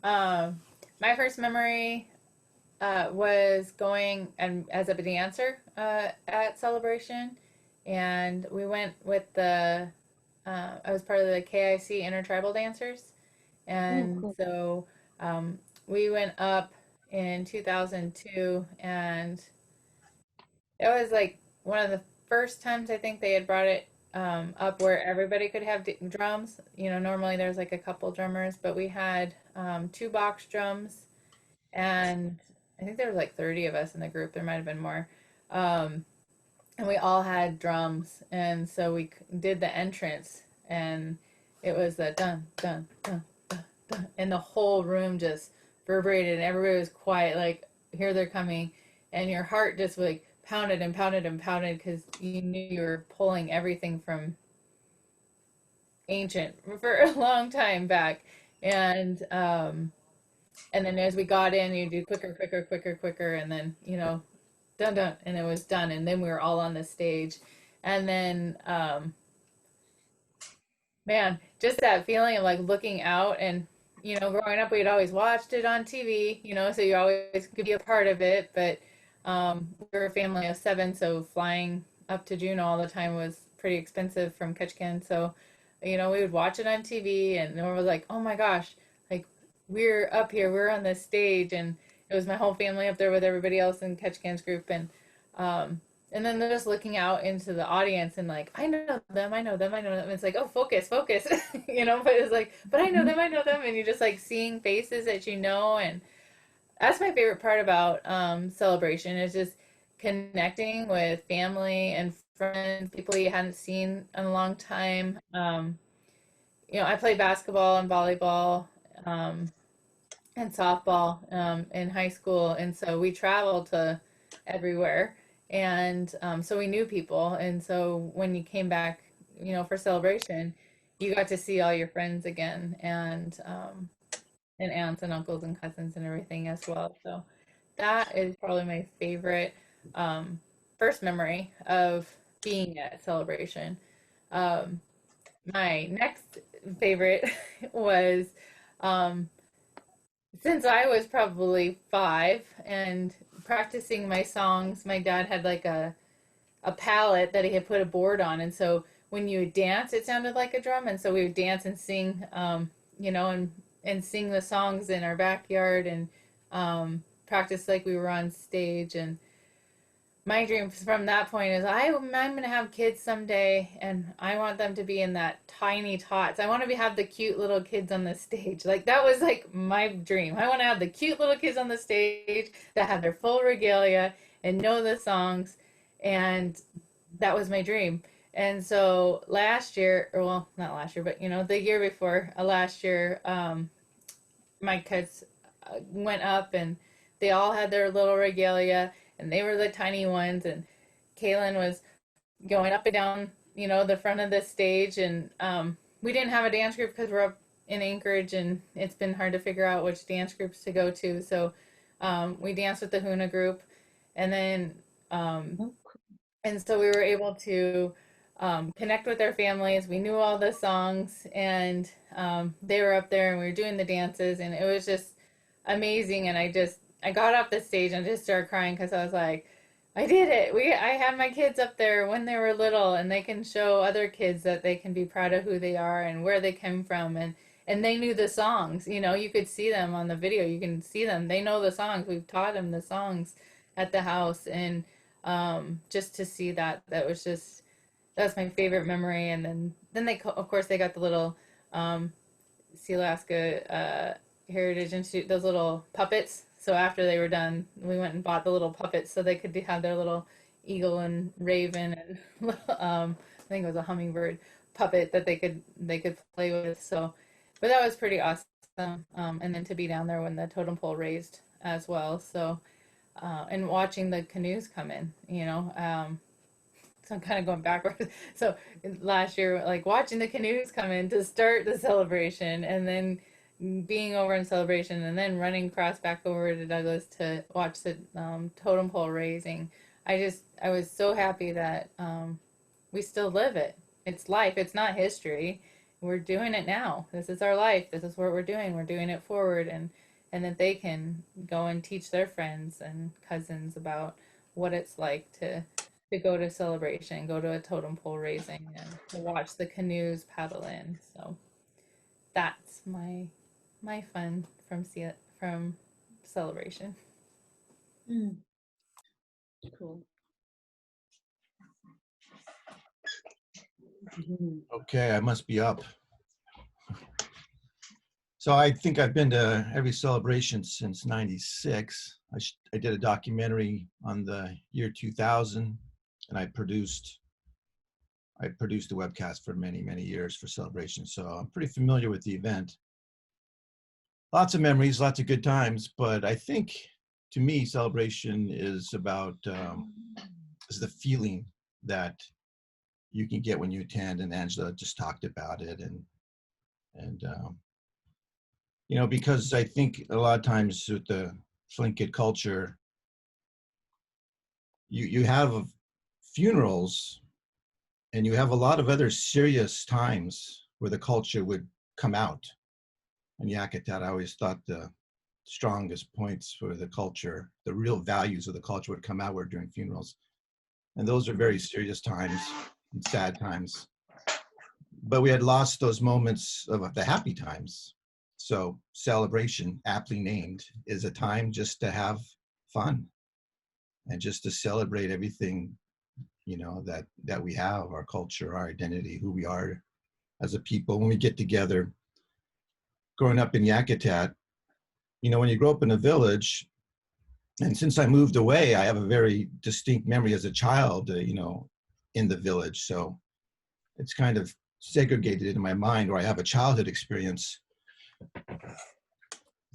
My first memory was going and as a dancer at Celebration, and we went with I was part of the KIC Intertribal Dancers, and cool. so we went up in 2002, and it was like one of the first times I think they had brought it up where everybody could have drums. Normally there's like a couple drummers, but we had 2 box drums, and I think there was like 30 of us in the group. There might have been more. And we all had drums, and so we did the entrance, and it was the dun, dun, dun, dun, dun, and the whole room just reverberated, and everybody was quiet, like, here they're coming, and your heart just like pounded and pounded and pounded because you knew you were pulling everything from ancient for a long time back. And then as we got in, you do quicker, quicker, quicker, quicker, and then dun dun, and it was done, and then we were all on the stage, and then man, just that feeling of like looking out, and growing up we'd always watched it on TV, so you always could be a part of it, but we were a family of 7, so flying up to Juneau all the time was pretty expensive from Ketchikan, so we would watch it on TV, and it was like, oh my gosh, like we're up here, we're on this stage, and it was my whole family up there with everybody else in Ketchikan's group, and then they're just looking out into the audience and like, I know them, I know them, I know them. It's like, oh, focus, but it's like, but I know them, and you're just like seeing faces that and that's my favorite part about Celebration is just connecting with family and friends, people you hadn't seen in a long time. I played basketball and volleyball and softball in high school, and so we traveled to everywhere. And so we knew people. And so when you came back, you know, for celebration, you got to see all your friends again, and aunts and uncles and cousins and everything as well. So that is probably my favorite first memory of being at celebration. Um, my next favorite was um, since I was probably 5 and practicing my songs. My dad had like a pallet that he had put a board on, and so when you would dance, it sounded like a drum, and so we would dance and sing, you know, and sing the songs in our backyard and practice like we were on stage. And my dream from that point is I'm going to have kids someday, and I want them to be in that tiny tots. I want to have the cute little kids on the stage. Like that was like my dream. I want to have the cute little kids on the stage that have their full regalia and know the songs, and that was my dream. And so last year, or well, not last year, but you know, the year before last year, my kids went up and they all had their little regalia, and they were the tiny ones. And Kaylin was going up and down, you know, the front of the stage. And we didn't have a dance group because we're up in Anchorage, and it's been hard to figure out which dance groups to go to. So we danced with the Huna group, and then and so we were able to connect with their families. We knew all the songs, and they were up there, and we were doing the dances, and it was just amazing. And I got off the stage and just started crying because I was like, I did it. I had my kids up there when they were little, and they can show other kids that they can be proud of who they are and where they came from, and they knew the songs. You know, you could see them on the video. You can see them. They know the songs. We've taught them the songs at the house, and just to see that, that's my favorite memory. And then they of course they got the little Sealaska Heritage Institute, those little puppets. So after they were done, we went and bought the little puppets so they could have their little eagle and raven and I think it was a hummingbird puppet that they could play with. So, but that was pretty awesome. And then to be down there when the totem pole raised as well. So, and watching the canoes come in, you know. So I'm kind of going backwards. So last year, like watching the canoes come in to start the celebration, and then being over in celebration, and then running across back over to Douglas to watch the totem pole raising. I was so happy that we still live it. It's life. It's not history. We're doing it now. This is our life. This is what we're doing. We're doing it forward, and that they can go and teach their friends and cousins about what it's like to go to celebration, go to a totem pole raising, and to watch the canoes paddle in. So that's my fun from celebration. Cool. Okay, I must be up. So I think I've been to every celebration since '96. I did a documentary on the year 2000, and I produced a webcast for many, many years for celebration. So I'm pretty familiar with the event. Lots of memories, lots of good times, but I think to me, celebration is about is the feeling that you can get when you attend, and Angela just talked about it. And you know, because I think a lot of times with the Tlingit culture, you have funerals, and you have a lot of other serious times where the culture would come out. And Yakutat, I always thought the strongest points for the culture, the real values of the culture would come out were during funerals. And those are very serious times and sad times. But we had lost those moments of the happy times. So celebration, aptly named, is a time just to have fun and just to celebrate everything, you know, that we have, our culture, our identity, who we are as a people. When we get together, growing up in Yakutat, you know, when you grow up in a village, and since I moved away, I have a very distinct memory as a child, you know, in the village. So it's kind of segregated in my mind, where I have a childhood experience.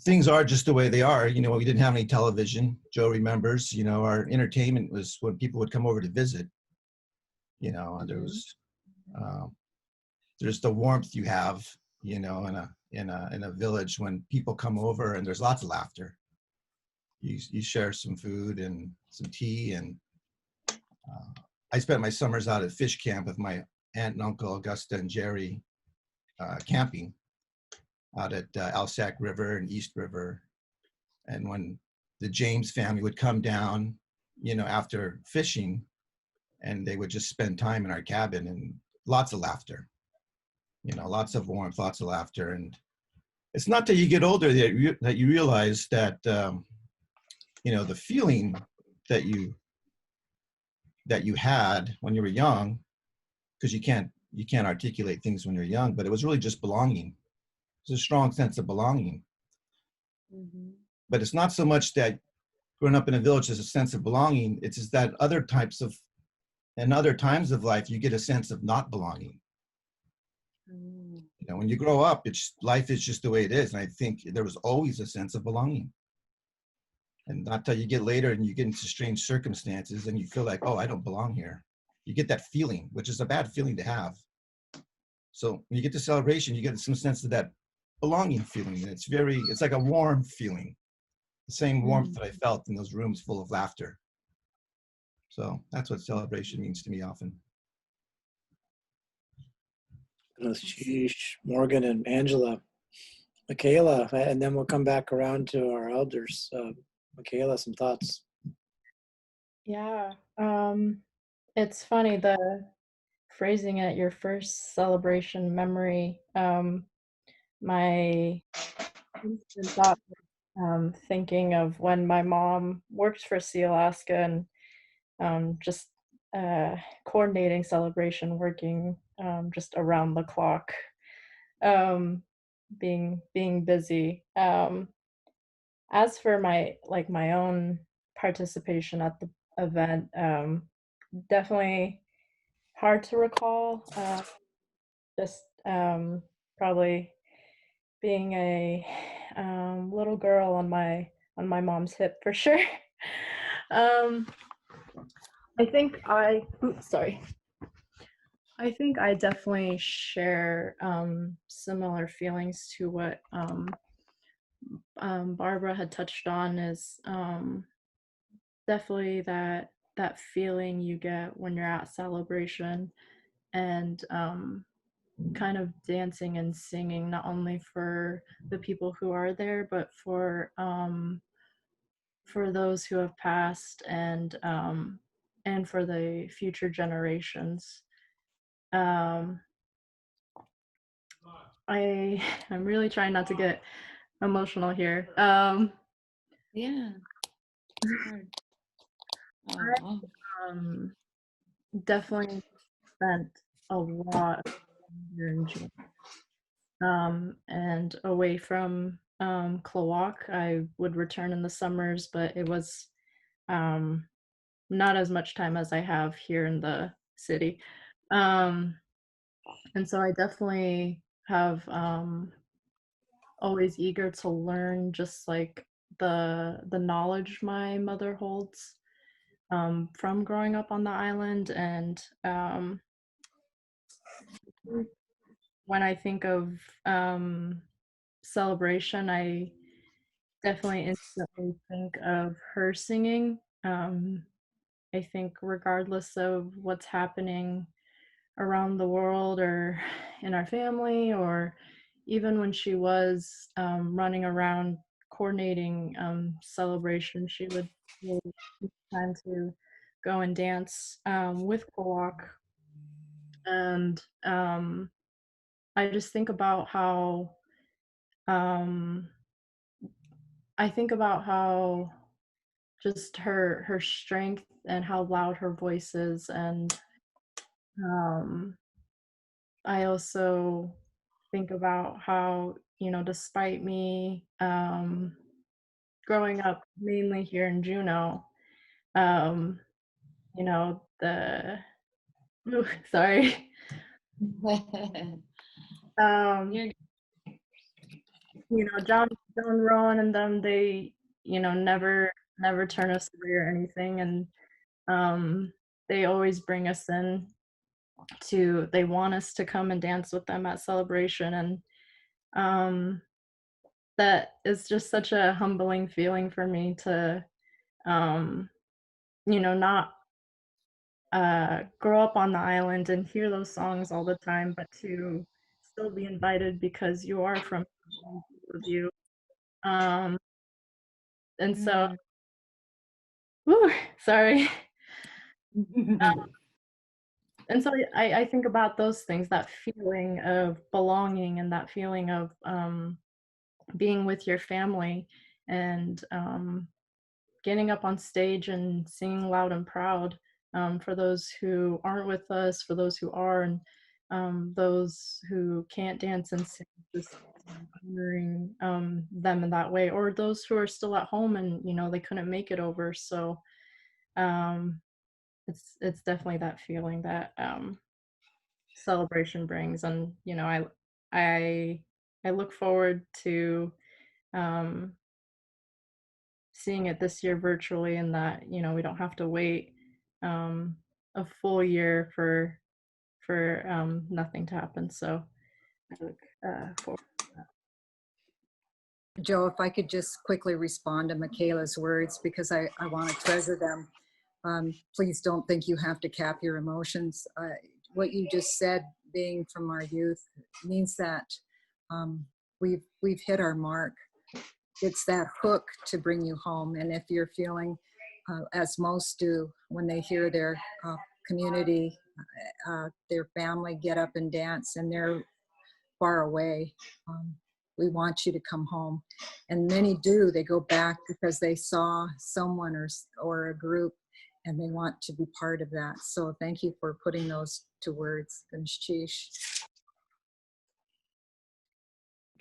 things are just the way they are. You know, we didn't have any television. Joe remembers, you know, our entertainment was when people would come over to visit, you know, and there's the warmth you have, you know, in a village when people come over and there's lots of laughter. You share some food and some tea, and I spent my summers out at fish camp with my aunt and uncle Augusta and Jerry, camping out at Alsac River and East River. And when the James family would come down, you know, after fishing, and they would just spend time in our cabin, and lots of laughter, you know, lots of warmth, lots of laughter. And it's not till you get older that you realize that, you know, the feeling that you had when you were young, because you can't articulate things when you're young, but it was really just belonging. It's a strong sense of belonging. Mhm. But it's not so much that growing up in a village is a sense of belonging. It's just that other times of life, you get a sense of not belonging. Mm. You know, when you grow up, life is just the way it is. And I think there was always a sense of belonging. And not till you get later and you get into strange circumstances and you feel like, oh, I don't belong here. You get that feeling, which is a bad feeling to have. So when you get to celebration, you get some sense of that belonging feeling. And it's like a warm feeling, the same warmth that I felt in those rooms full of laughter. So that's what celebration means to me often. Sheesh, Morgan and Angela. Michaela, and then we'll come back around to our elders. Michaela, some thoughts. Yeah. It's funny, the phrasing it, your first celebration memory. My instant thought was thinking of when my mom worked for Sea Alaska and just coordinating celebration, working just around the clock, being busy. As for my own participation at the event, definitely hard to recall. Just probably being a little girl on my mom's hip for sure. um, sorry. I think I definitely share similar feelings to what Barbara had touched on, is definitely that feeling you get when you're at celebration, and kind of dancing and singing, not only for the people who are there, but for those who have passed, and for the future generations. Um, I'm really trying not to get emotional here. Yeah, it's hard. I Oh, definitely spent a lot of time here in June, and away from Klawock. I would return in the summers, but it was not as much time as I have here in the city. And so I definitely have always eager to learn, just like the knowledge my mother holds from growing up on the island. And when I think of celebration, I definitely instantly think of her singing. I think regardless of what's happening around the world or in our family, or even when she was running around coordinating celebration, she would take time to go and dance with Kolak. And I just think about how just her strength and how loud her voice is. And I also think about how, despite me growing up mainly here in Juneau, um, the ooh, sorry. oh. um, You're John John Rowan and them, they, never turn us away or anything. And they always bring us in they want us to come and dance with them at celebration. And um, that is just such a humbling feeling for me to, not grow up on the island and hear those songs all the time, but to still be invited because you are from of you. Um, and so, whew, sorry. And so I think about those things, that feeling of belonging and that feeling of being with your family and getting up on stage and singing loud and proud for those who aren't with us, for those who are, and those who can't dance and sing, just honoring them in that way, or those who are still at home and they couldn't make it over. So um, it's definitely that feeling that celebration brings. And I I look forward to um seeing it this year virtually, and that we don't have to wait a full year for nothing to happen. So I look forward. Joe, if I could just quickly respond to Michaela's words, because I want to treasure them. Please don't think you have to cap your emotions. What you just said, being from our youth, means that we've hit our mark. It's that hook to bring you home. And if you're feeling, as most do, when they hear their community, their family get up and dance and they're far away, we want you to come home. And many do. They go back because they saw someone or a group and they want to be part of that. So thank you for putting those to words. Ganshchish.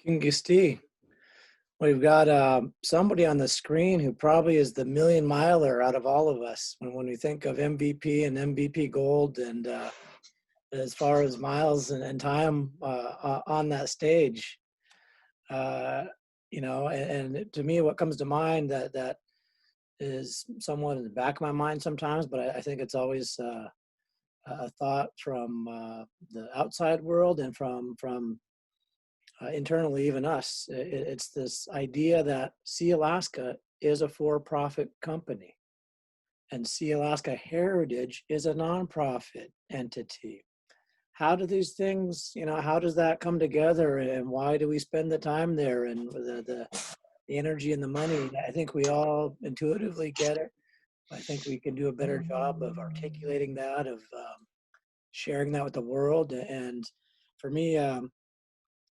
Kingisti. We've got somebody on the screen who probably is the million miler out of all of us when we think of MVP and MVP gold, and as far as miles and time on that stage. And to me, what comes to mind that is somewhat in the back of my mind sometimes, but I think it's always a thought from the outside world and from internally, even us. It's this idea that Sea Alaska is a for-profit company, and Sea Alaska Heritage is a nonprofit entity. How do these things, how does that come together, and why do we spend the time there, and the energy and the money? I think we all intuitively get it. I think we can do a better job of articulating that, of sharing that with the world. And for me,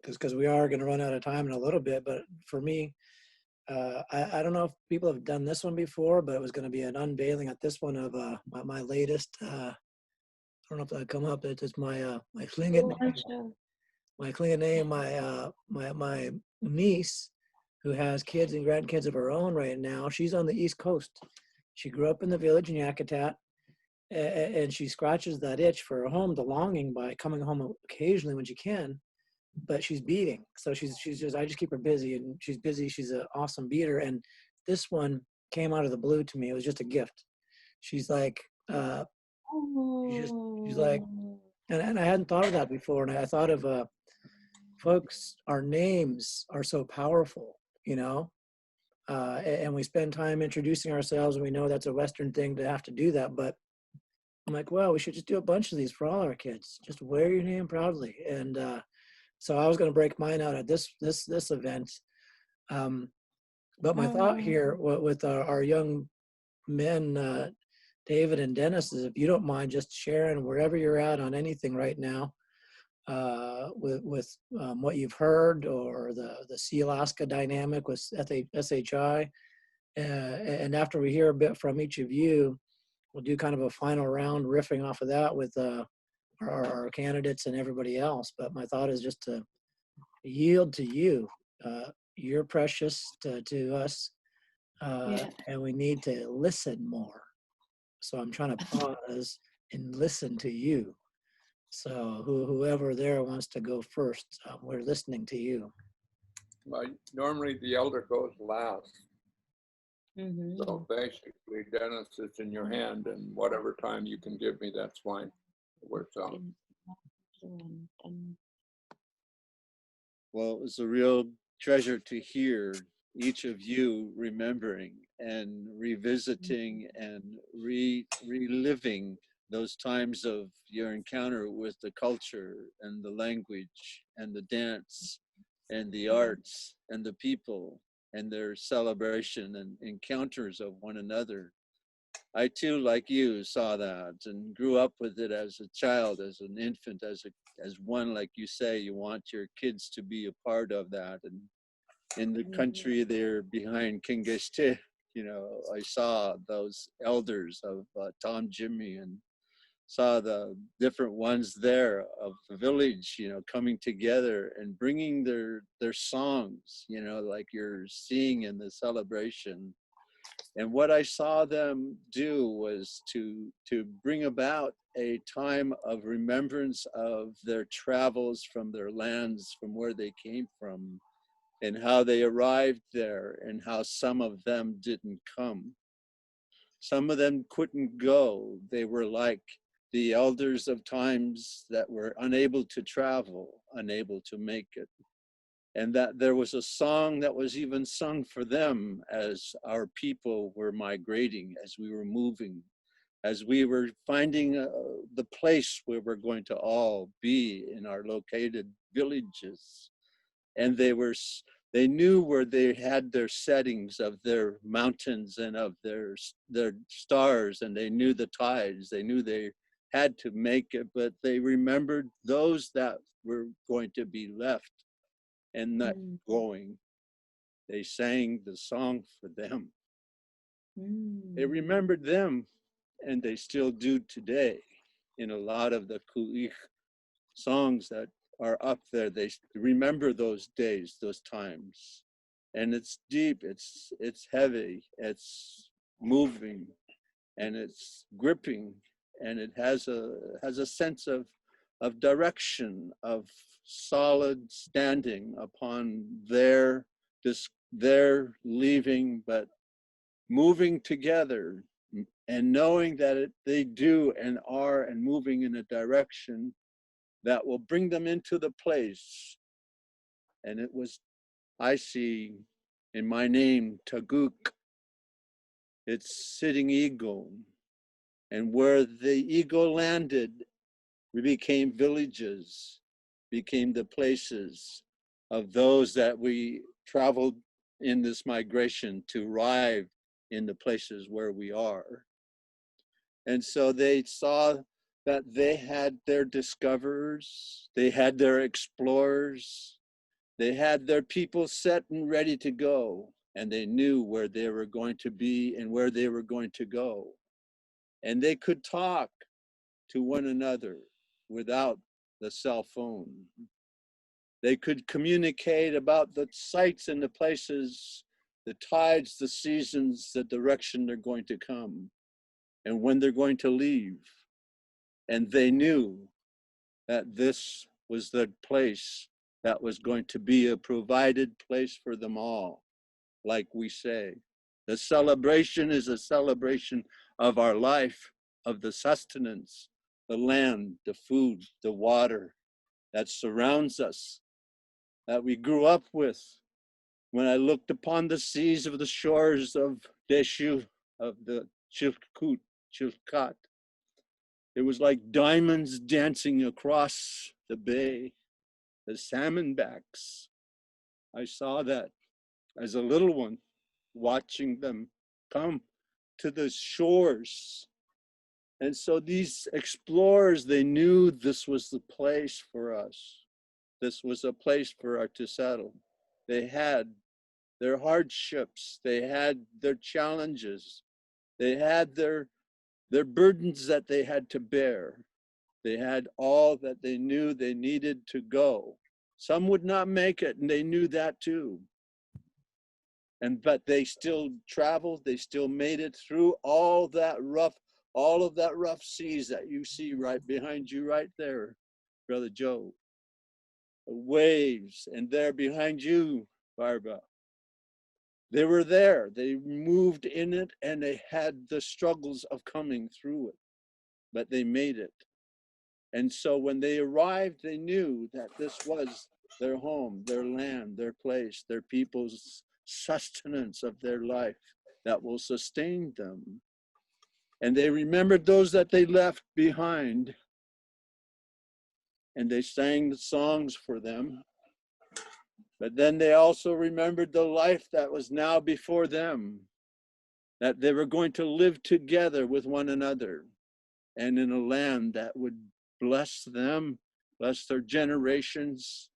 because we are going to run out of time in a little bit, but for me, I don't know if people have done this one before, but it was going to be an unveiling at this one of my latest. I don't know if that'll come up. It's my my Tlingit name. My Tlingit name. My niece, who has kids and grandkids of her own right now. She's on the East Coast. She grew up in the village in Yakutat, and she scratches that itch for a home, the longing, by coming home occasionally when she can. But she's beating, so she's just, I just keep her busy, and she's busy. She's an awesome beater, and this one came out of the blue to me. It was just a gift. She's like, she's like, and I hadn't thought of that before, and I thought of folks. Our names are so powerful, and we spend time introducing ourselves, and we know that's a Western thing to have to do that, but I'm like, well, we should just do a bunch of these for all our kids. Just wear your name proudly. And so I was going to break mine out at this event. But my thought here with our young men, David and Dennis, is if you don't mind just sharing wherever you're at on anything right now, with what you've heard, or the Sea Alaska dynamic with SHI. And after we hear a bit from each of you, we'll do kind of a final round riffing off of that with our candidates and everybody else. But my thought is just to yield to you. You're precious to us, and we need to listen more. So I'm trying to pause and listen to you. So whoever there wants to go first, we're listening to you. Well, normally the elder goes last. Mhm. So basically, Dennis, it's in your hand, and whatever time you can give me, that's fine. It works out. Well, it was a real treasure to hear each of you remembering and revisiting and reliving those times of your encounter with the culture and the language and the dance and the arts and the people and their celebration and encounters of one another. I too, like you, saw that and grew up with it as a child, as an infant, as one, like you say, you want your kids to be a part of that. And in the country there behind Kingeshte, I saw those elders of Tom Jimmy and saw the different ones there of the village, coming together and bringing their songs, like you're seeing in the celebration. And what I saw them do was to bring about a time of remembrance of their travels from their lands, from where they came from, and how they arrived there, and how some of them didn't come. Some of them couldn't go. They were like the elders of times that were unable to travel, unable to make it. And that there was a song that was even sung for them as our people were migrating, as we were moving, as we were finding the place where we're going to all be in our located villages. And they knew where they had their settings of their mountains and of their stars, and they knew the tides. They knew they had to make it, but they remembered those that were going to be left and not going. They sang the song for them. They remembered them, and they still do today in a lot of the Ku'ik songs that are up there. They remember those days, those times. And it's deep, it's heavy, it's moving, and it's gripping, and it has a sense of direction, of solid standing upon their leaving, but moving together and knowing that they do and are and moving in a direction that will bring them into the place. And it was, I see in my name, Taguk, it's sitting eagle. And where the eagle landed, we became villages, became the places of those that we traveled in this migration to arrive in the places where we are. And so they saw that they had their discoverers, they had their explorers, they had their people set and ready to go, and they knew where they were going to be and where they were going to go. And they could talk to one another without the cell phone. They could communicate about the sites and the places, the tides, the seasons, the direction they're going to come, and when they're going to leave. And they knew that this was the place that was going to be a provided place for them all, like we say. The celebration is a celebration of our life, of the sustenance, the land, the food, the water that surrounds us, that we grew up with. When I looked upon the seas of the shores of Deshu, of the Chilkat, it was like diamonds dancing across the bay, the salmonbacks. I saw that as a little one, watching them come to the shores. And so these explorers, they knew this was the place for us. This was a place for us to settle. They had their hardships, they had their challenges, they had their burdens that they had to bear. They had all that they knew they needed to go. Some would not make it, and they knew that too. But they still traveled, they still made it through all of that rough seas that you see right behind you right there, Brother Joe. The waves, and there behind you, Barbara. They were there, they moved in it, and they had the struggles of coming through it, but they made it. And so when they arrived, they knew that this was their home, their land, their place, their people's sustenance of their life that will sustain them. And they remembered those that they left behind, and they sang the songs for them. But then they also remembered the life that was now before them, that they were going to live together with one another and in a land that would bless them, bless their generations,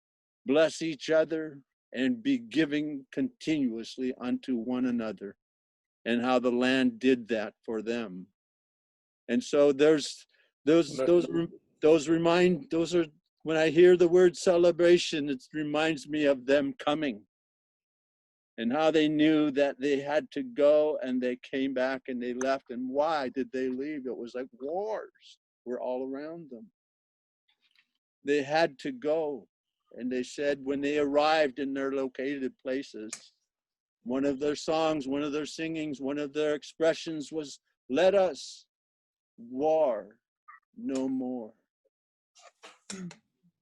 bless each other, and be giving continuously unto one another, and how the land did that for them. And so there's those are, when I hear the word celebration, it reminds me of them coming and how they knew that they had to go, and they came back and they left. And why did they leave? It was like wars were all around them. They had to go. And they said when they arrived in their located places, one of their songs, one of their singings, one of their expressions was, "Let us war no more.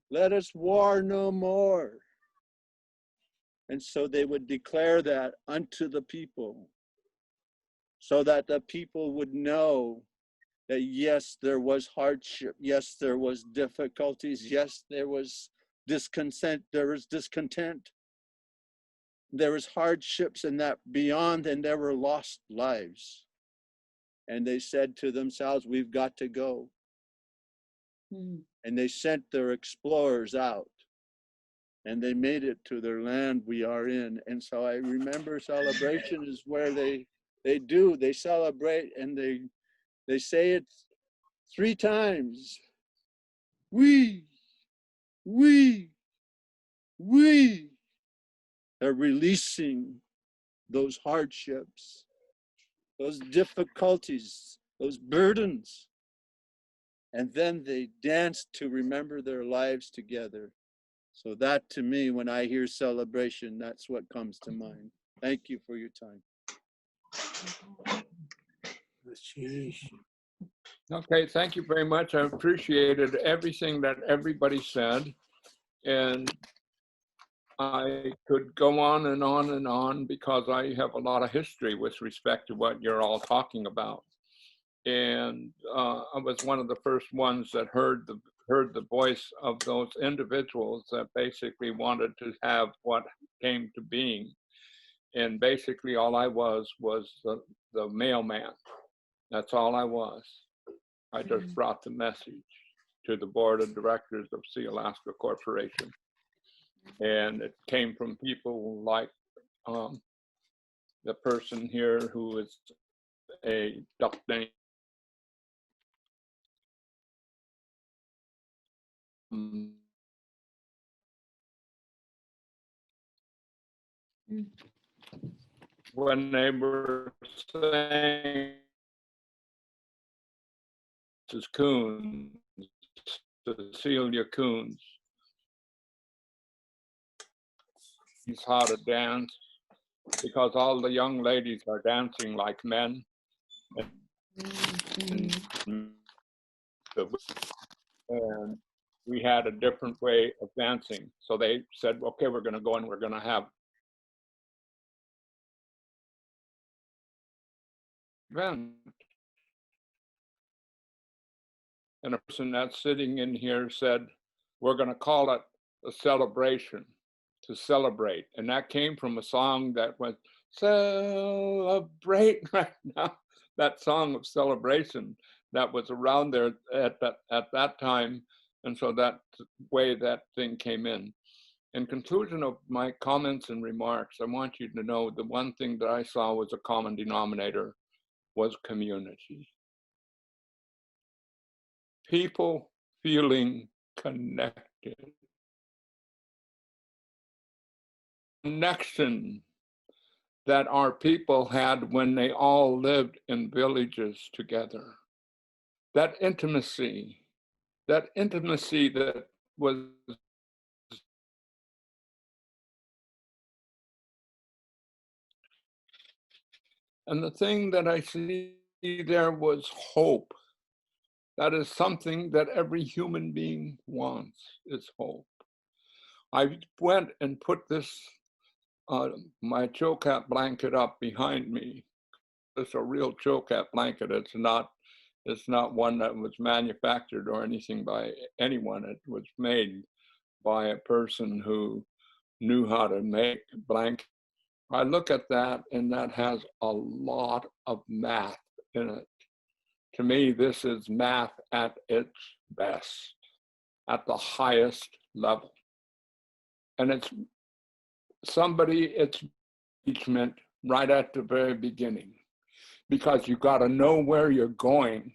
Let us war no more." And so they would declare that unto the people, so that the people would know that yes, there was hardship. Yes, there was difficulties. Yes, there was discontent. There was discontent. There was hardships, and that beyond, and there were lost lives. And they said to themselves, we've got to go. And they sent their explorers out, and they made it to their land we are in. And so I remember celebration is where they celebrate, and they say it 3 times. We. They're releasing those hardships, those difficulties, those burdens. And then they dance to remember their lives together. So that, to me, when I hear celebration, that's what comes to mind. Thank you for your time. Okay, thank you very much. I appreciated everything that everybody said. And I could go on and on and on because I have a lot of history with respect to what you're all talking about. And I was one of the first ones that heard the voice of those individuals that basically wanted to have what came to being. And basically all I was the mailman. That's all I was. I just brought the message to the board of directors of Sea Alaska Corporation. And it came from people like the person here who is a duck name. When they were saying Mrs. Coons, Cecilia Coons, she's how to dance, because all the young ladies are dancing like men. And we had a different way of dancing. So they said, okay, we're going to go and we're going to have event. And a person that's sitting in here said, we're going to call it a celebration, to celebrate. And that came from a song that was celebrate right now. That song of celebration that was around there at that time. And so that way that thing came in. In conclusion of my comments and remarks, I want you to know the one thing that I saw was a common denominator was community. People feeling connected. Connection that our people had when they all lived in villages together. That intimacy that was And the thing that I see there was hope. That is something that every human being wants, is hope. I went and put this, my chocat blanket up behind me. It's a real chocat blanket. It's not one that was manufactured or anything by anyone. It was made by a person who knew how to make blankets. I look at that, and that has a lot of math in it. To me, this is math at its best, at the highest level. And it's impeachment right at the very beginning, because you got to know where you're going.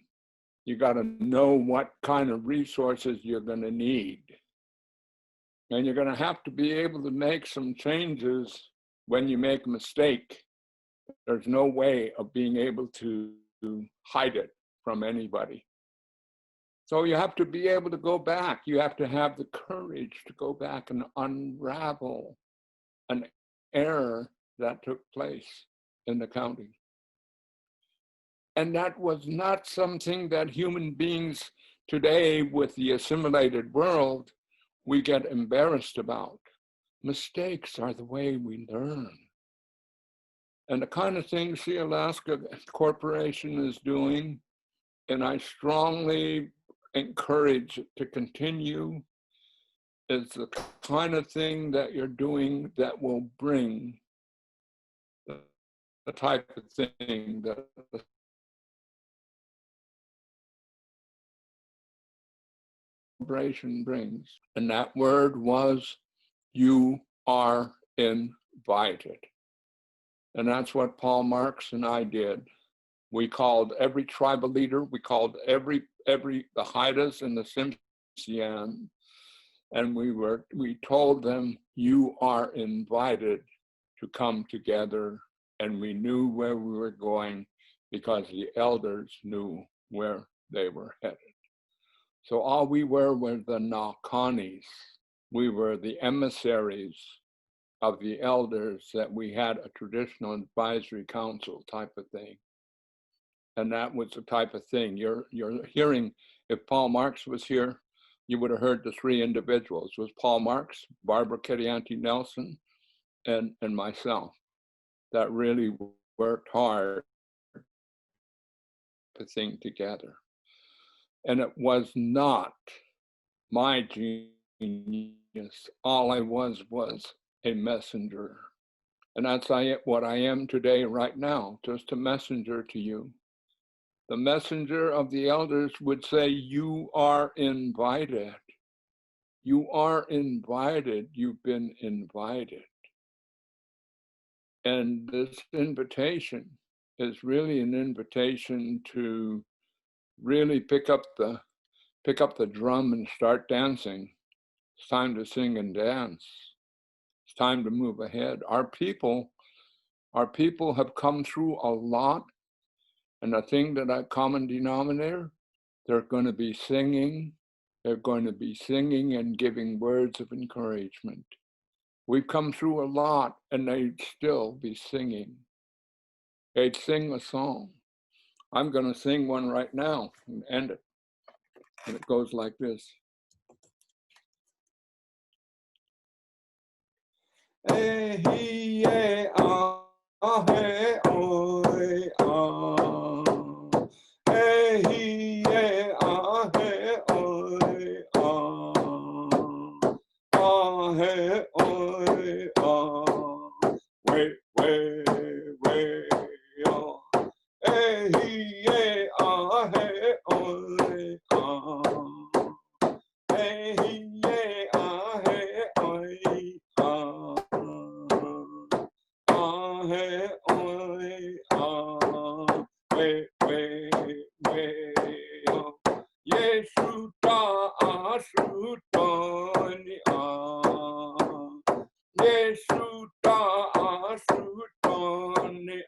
You got to know what kind of resources you're going to need. And you're going to have to be able to make some changes when you make a mistake. There's no way of being able to hide it from anybody. So you have to be able to go back. You have to have the courage to go back and unravel an error that took place in the county. And that was not something that human beings today, with the assimilated world, we get embarrassed about. Mistakes are the way we learn. And the kind of things the Alaska Corporation is doing, and I strongly encourage it to continue, is the kind of thing that you're doing that will bring the type of thing that the celebration brings. And that word was, you are invited. And that's what Paul Marks and I did. We called every tribal leader, we called the Haidas and the Tsimshian, and we told them, you are invited to come together. And we knew where we were going because the elders knew where they were headed. So all we were the Nakanis. We were the emissaries of the elders, that we had a traditional advisory council type of thing. And that was the type of thing you're hearing. If Paul Marks was here, you would have heard the three individuals. It was Paul Marks, Barbara Kirianti Nelson, and myself, that really worked hard to thing together. And it was not my genius. All I was a messenger. And that's what I am today, right now, just a messenger to you. The messenger of the elders would say, you are invited. You are invited. You've been invited. And this invitation is really an invitation to really pick up the drum and start dancing. It's time to sing and dance. It's time to move ahead. Our people have come through a lot. And the thing that I common denominator, they're going to be singing. They're going to be singing and giving words of encouragement. We've come through a lot, and they'd still be singing. They'd sing a song. I'm going to sing one right now and end it. And it goes like this. Hey, yeah, hey, oi, hey, yeah, hey, oi, hey, oi, wait, hey, yeah, hey, oi, hey, yeah, hey, oi, hey, oi, wait, Yeshuta Ashrutoni Yeshuta Ashrutoni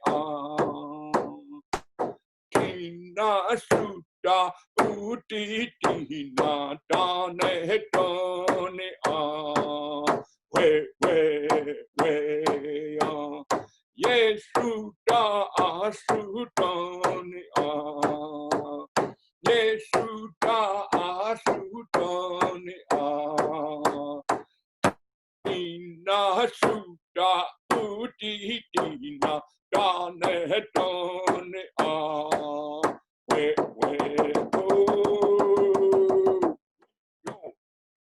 Tina Shuta Uti Tina Dane Toni Yeshuta washu da uti dina dane done we go.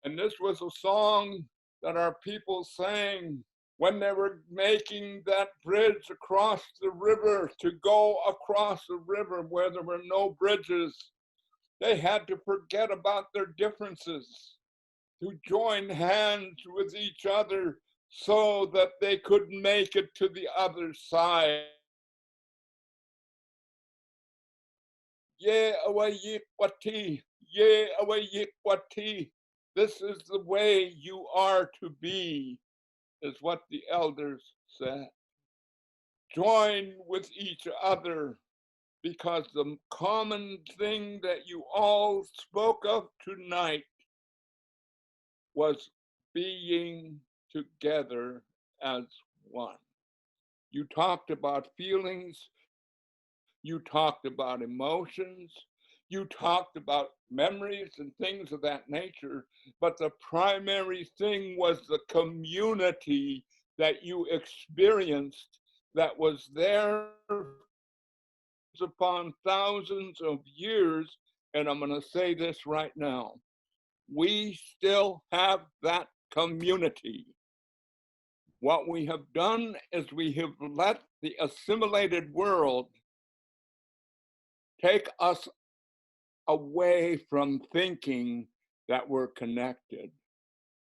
And this was a song that our people sang when they were making that bridge across the river, to go across the river where there were no bridges. They had to forget about their differences, to join hands with each other so that they could make it to the other side. Ye away yikwati, ye away yikwati. This is the way you are to be, is what the elders said. Join with each other, because the common thing that you all spoke of tonight was being together as one. You talked about feelings, you talked about emotions, you talked about memories and things of that nature, but the primary thing was the community that you experienced, that was there upon thousands of years. And I'm going to say this right now. We still have that community. What we have done is we have let the assimilated world take us away from thinking that we're connected.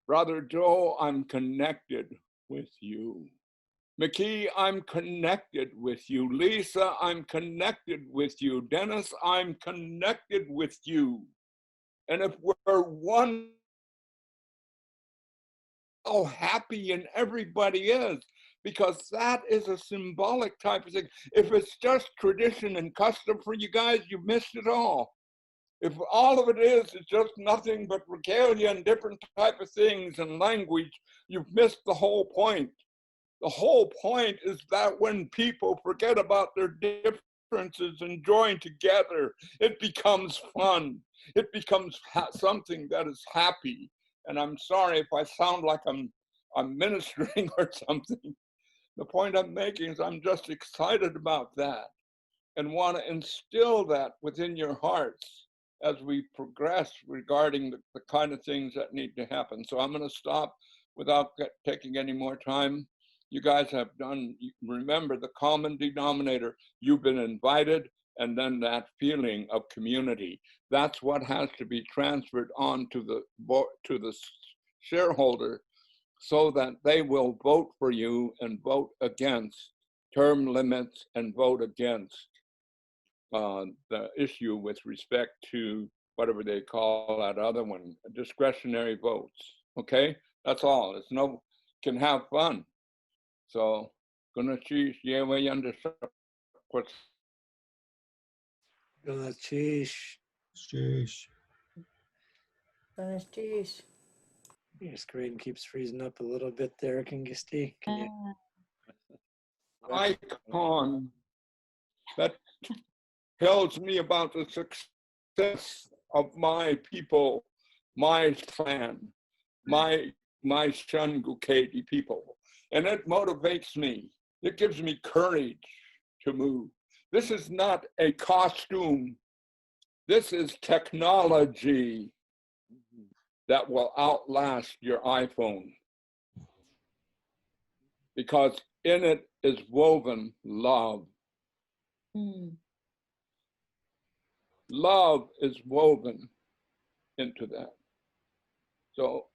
Brother Joe, I'm connected with you. McKee, I'm connected with you. Lisa, I'm connected with you. Dennis, I'm connected with you. And if we're one, how happy and everybody is, because that is a symbolic type of thing. If it's just tradition and custom for you guys, you've missed it all. If all of it is just nothing but regalia and different type of things and language, you've missed the whole point. The whole point is that when people forget about their differences and join together, it becomes fun. It becomes something that is happy. And I'm sorry if I sound like I'm ministering or something. The point I'm making is I'm just excited about that and want to instill that within your hearts as we progress regarding the kind of things that need to happen. So I'm going to stop without taking any more time. You guys have done, remember the common denominator, you've been invited, and then that feeling of community. That's what has to be transferred on to the shareholder, so that they will vote for you and vote against term limits and vote against the issue with respect to whatever they call that other one, discretionary votes. Okay, that's all. It's no, can have fun. So, gonna choose yewe yonder. Sheesh. Sheesh. Your screen keeps freezing up a little bit there, Kingisty. Can you? Icon that tells me about the success of my people, my clan, my Shangukedi people. And it motivates me. It gives me courage to move. This is not a costume. This is technology that will outlast your iPhone, because in it is woven love. Love is woven into that. So,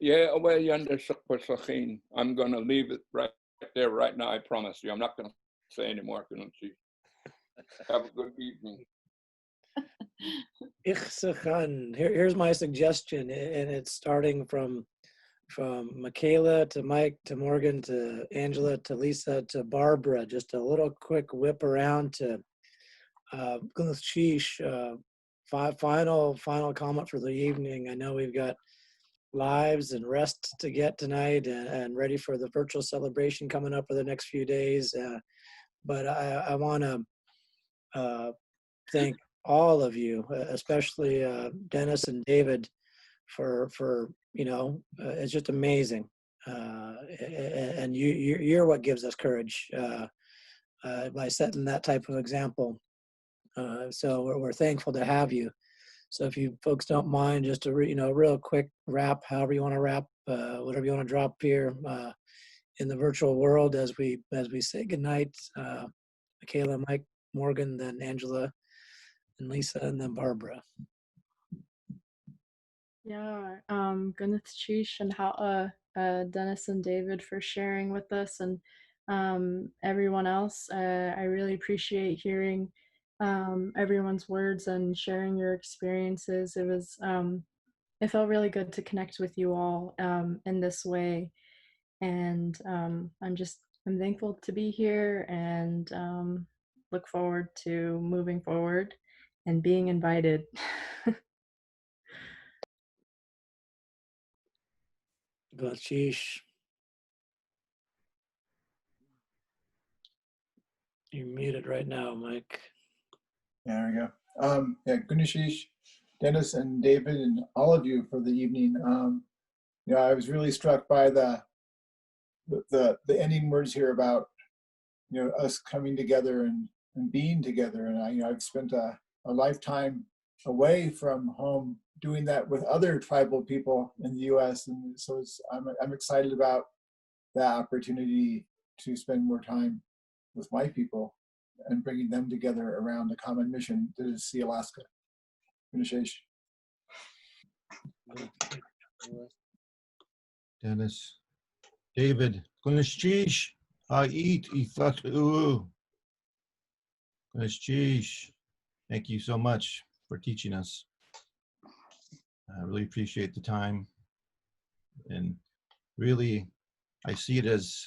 I'm going to leave it right there right now. I promise you. I'm not going to say any more. Have a good evening. Here's my suggestion, and it's starting from Michaela to Mike to Morgan to Angela to Lisa to Barbara. Just a little quick whip around to Sheesh. Final comment for the evening. I know we've got lives and rest to get tonight, and ready for the virtual celebration coming up for the next few days. But I want to thank all of you, especially Dennis and David, for it's just amazing. and you're what gives us courage by setting that type of example. So we're thankful to have you. So if you folks don't mind, just a real quick wrap, however you want to wrap, whatever you want to drop here in the virtual world as we say goodnight. Michaela, Mike, Morgan, then Angela, and Lisa, and then Barbara. Yeah, goodness Chish and how Dennis and David for sharing with us, and everyone else. I really appreciate hearing everyone's words and sharing your experiences. It felt really good to connect with you all in this way, and I'm thankful to be here, and look forward to moving forward and being invited. Sheesh. You're muted right now, Mike. There we go. Yeah, Gunishish, Dennis, and David, and all of you for the evening. I was really struck by the ending words here about us coming together and being together. And I've spent a lifetime away from home doing that with other tribal people in the U.S. And so I'm excited about that opportunity to spend more time with my people and bringing them together around a common mission to see Alaska. Finish. Dennis, David, Kunashish, eat, Kunashish. Thank you so much for teaching us. I really appreciate the time. And really, I see it as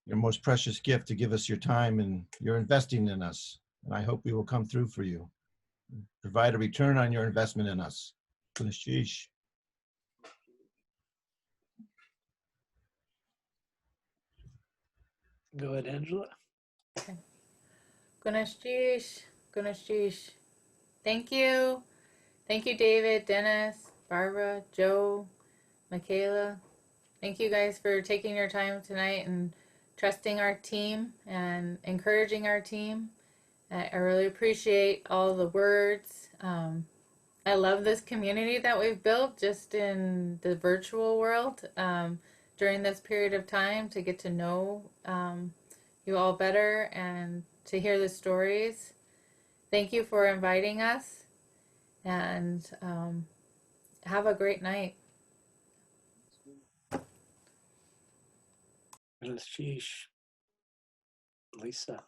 your most precious gift to give us your time, and you're investing in us. And I hope we will come through for you. Provide a return on your investment in us. Kunashish. Go ahead, Angela. Guneshish, Guneshish. Thank you. Thank you, David, Dennis, Barbara, Joe, Michaela. Thank you guys for taking your time tonight and trusting our team and encouraging our team. I really appreciate all the words. I love this community that we've built just in the virtual world during this period of time to get to know you all better and to hear the stories. Thank you for inviting us, and have a great night. Sheesh. Lisa.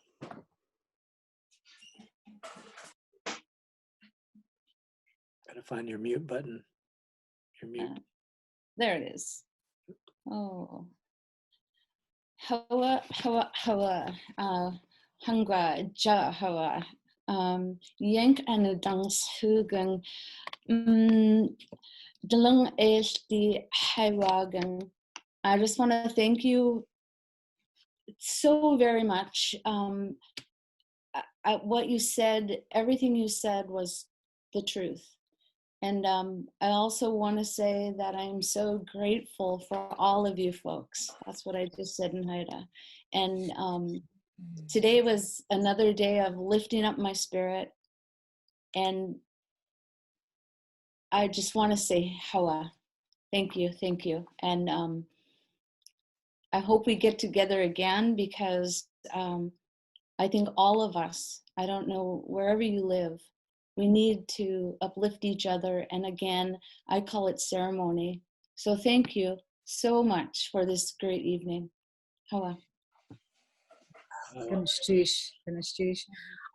Gotta find your mute button. Your mute. There it is. Oh. Hawa, hungwa, ja, hawa. Yank and dance hugen. Delung is the Haiwagen. I just want to thank you so very much. What you said, everything you said was the truth. And I also want to say that I'm so grateful for all of you folks. That's what I just said in Haida. And today was another day of lifting up my spirit. And I just want to say, Hawa, thank you, thank you. And I hope we get together again, because I think all of us, I don't know, wherever you live, we need to uplift each other. And again, I call it ceremony. So thank you so much for this great evening. Hawa. Ganesh,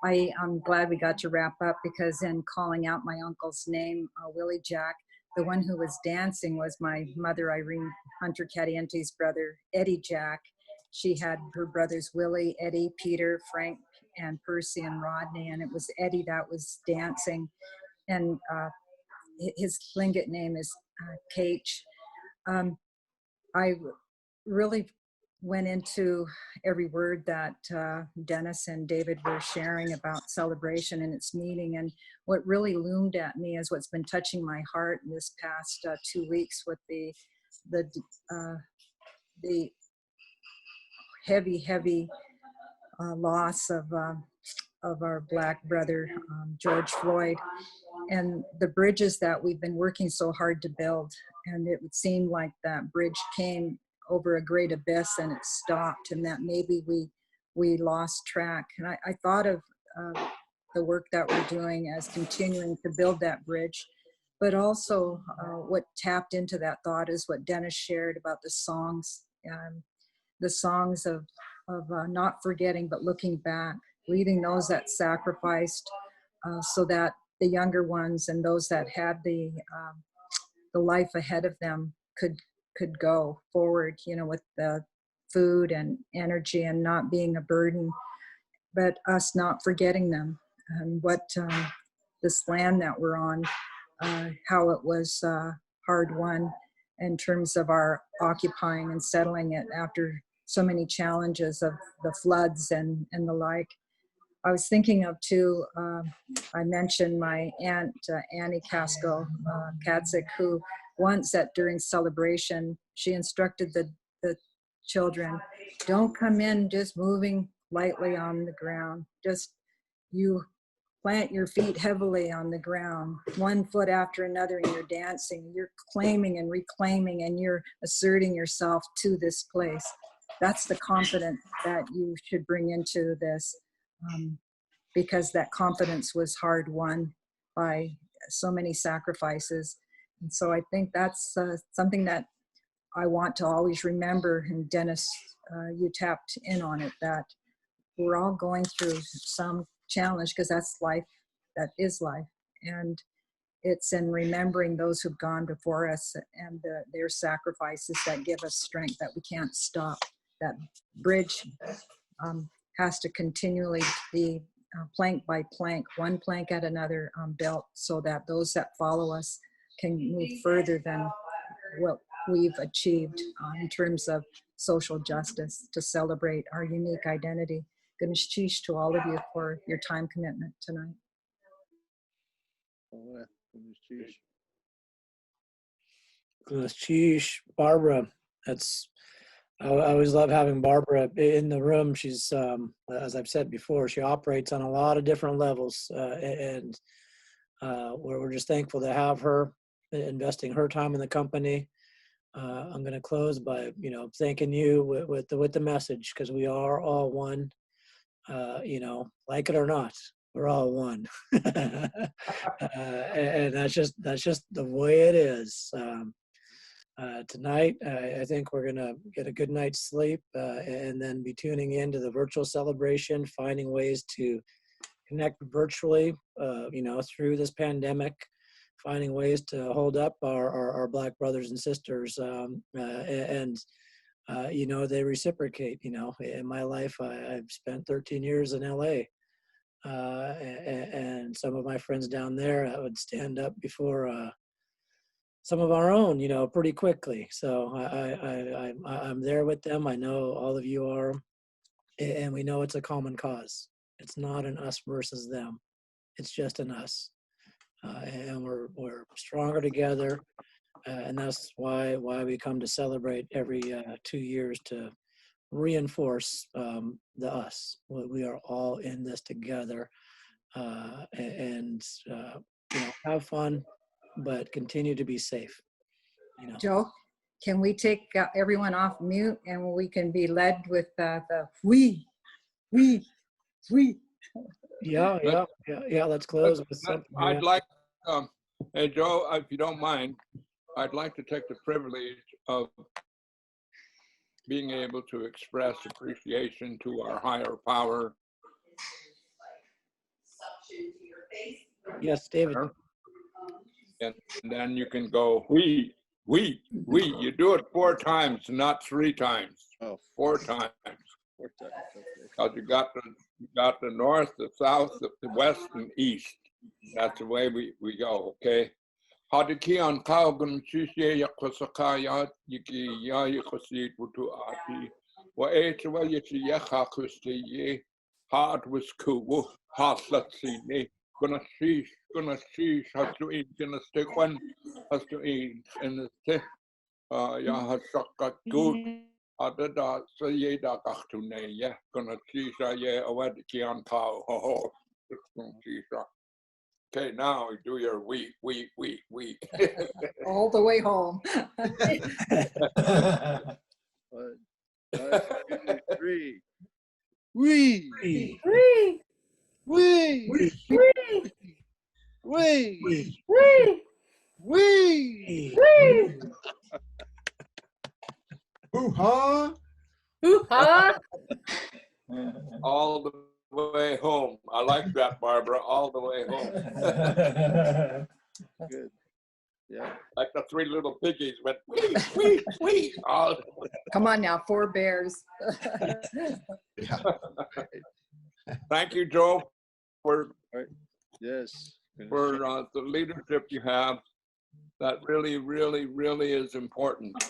I'm glad we got to wrap up, because in calling out my uncle's name, Willie Jack, the one who was dancing was my mother, Irene Hunter Cadiente's brother, Eddie Jack. She had her brothers, Willie, Eddie, Peter, Frank, and Percy and Rodney, and it was Eddie that was dancing. And his Tlingit name is Kach. I really went into every word that Dennis and David were sharing about celebration and its meaning. And what really loomed at me is what's been touching my heart in this past 2 weeks with the the heavy loss of our Black brother, George Floyd, and the bridges that we've been working so hard to build. And it would seem like that bridge came over a great abyss and it stopped, and that maybe we lost track. And I thought of the work that we're doing as continuing to build that bridge, but also what tapped into that thought is what Dennis shared about the songs of not forgetting, but looking back, leading those that sacrificed so that the younger ones and those that had the life ahead of them could go forward, you know, with the food and energy and not being a burden, but us not forgetting them and what this land that we're on, how it was hard won in terms of our occupying and settling it after so many challenges of the floods and the like. I was thinking of too, I mentioned my aunt, Annie Casco Kadzik, who once during celebration, she instructed the children, don't come in just moving lightly on the ground. Just you plant your feet heavily on the ground, one foot after another, and you're dancing. You're claiming and reclaiming, and you're asserting yourself to this place. That's the confidence that you should bring into this, because that confidence was hard won by so many sacrifices. And so I think that's something that I want to always remember. And Dennis, you tapped in on it, that we're all going through some challenge, because that's life, that is life. And it's in remembering those who've gone before us and their sacrifices that give us strength, that we can't stop. That bridge has to continually be plank by plank, one plank at another, built, so that those that follow us can move further than what we've achieved in terms of social justice, to celebrate our unique identity. Ganesh Chish to all of you for your time commitment tonight. Sheesh, Barbara, I always love having Barbara in the room. She's, as I've said before, she operates on a lot of different levels, and we're just thankful to have her investing her time in the company. I'm going to close by, thanking you with the message, because we are all one. Like it or not, we're all one, and that's just the way it is. Tonight, I think we're gonna get a good night's sleep, and then be tuning into the virtual celebration, finding ways to connect virtually, through this pandemic, finding ways to hold up our Black brothers and sisters, and they reciprocate. In my life, I've spent 13 years in LA, and some of my friends down there, I would stand up before some of our own, pretty quickly. So I'm there with them. I know all of you are, and we know it's a common cause. It's not an us versus them. It's just an us, and we're stronger together. And that's why we come to celebrate every 2 years, to reinforce the us. We are all in this together, and have fun, but continue to be safe. Joe, can we take everyone off mute, and we can be led with the we. Yeah. Let's close with something. I'd like, hey Joe, if you don't mind, I'd like to take the privilege of being able to express appreciation to our higher power. Yes, David. And then you can go, we. You do it 4 times, not 3 times. Oh. 4 times. 4 times, okay. Because you got the north, the south, the west, and east. That's the way we go, okay? Hadiki an kaugun shishe yakosakaya yiki ya yakosi wutu ati wa etwa yiki yakakusti ye hard was kuwu haslatsini gonna sheesh has to eat gonna stick one has to eat and the ya has got good Adada saye da kachtune ye gonna chisha ye awed kian kao ho ho. Okay, now do your week. All the way home. 1, 2, 3. We. Wee! We. Wee! We. Wee! We. Wee! Hoo-ha! Hoo-ha! All the way home. I like that, Barbara. All the way home. Good. Yeah. Like the three little piggies went wee. All Come on now, 4 bears. Yeah. Thank you, Joe, for Yes. the leadership you have. That really is important.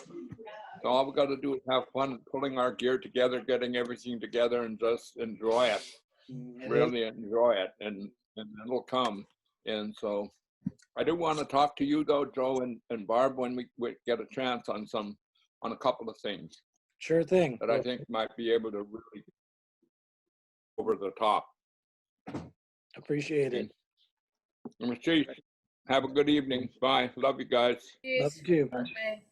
So all we got to do is have fun pulling our gear together, getting everything together, and just enjoy it. Really enjoy it, and it'll come. And so I do want to talk to you though, Joe and Barb, when we get a chance on a couple of things Sure thing. that I think might be able to really over the top. Appreciate it. Chief, have a good evening. Bye. Love you guys. Love you too. Bye.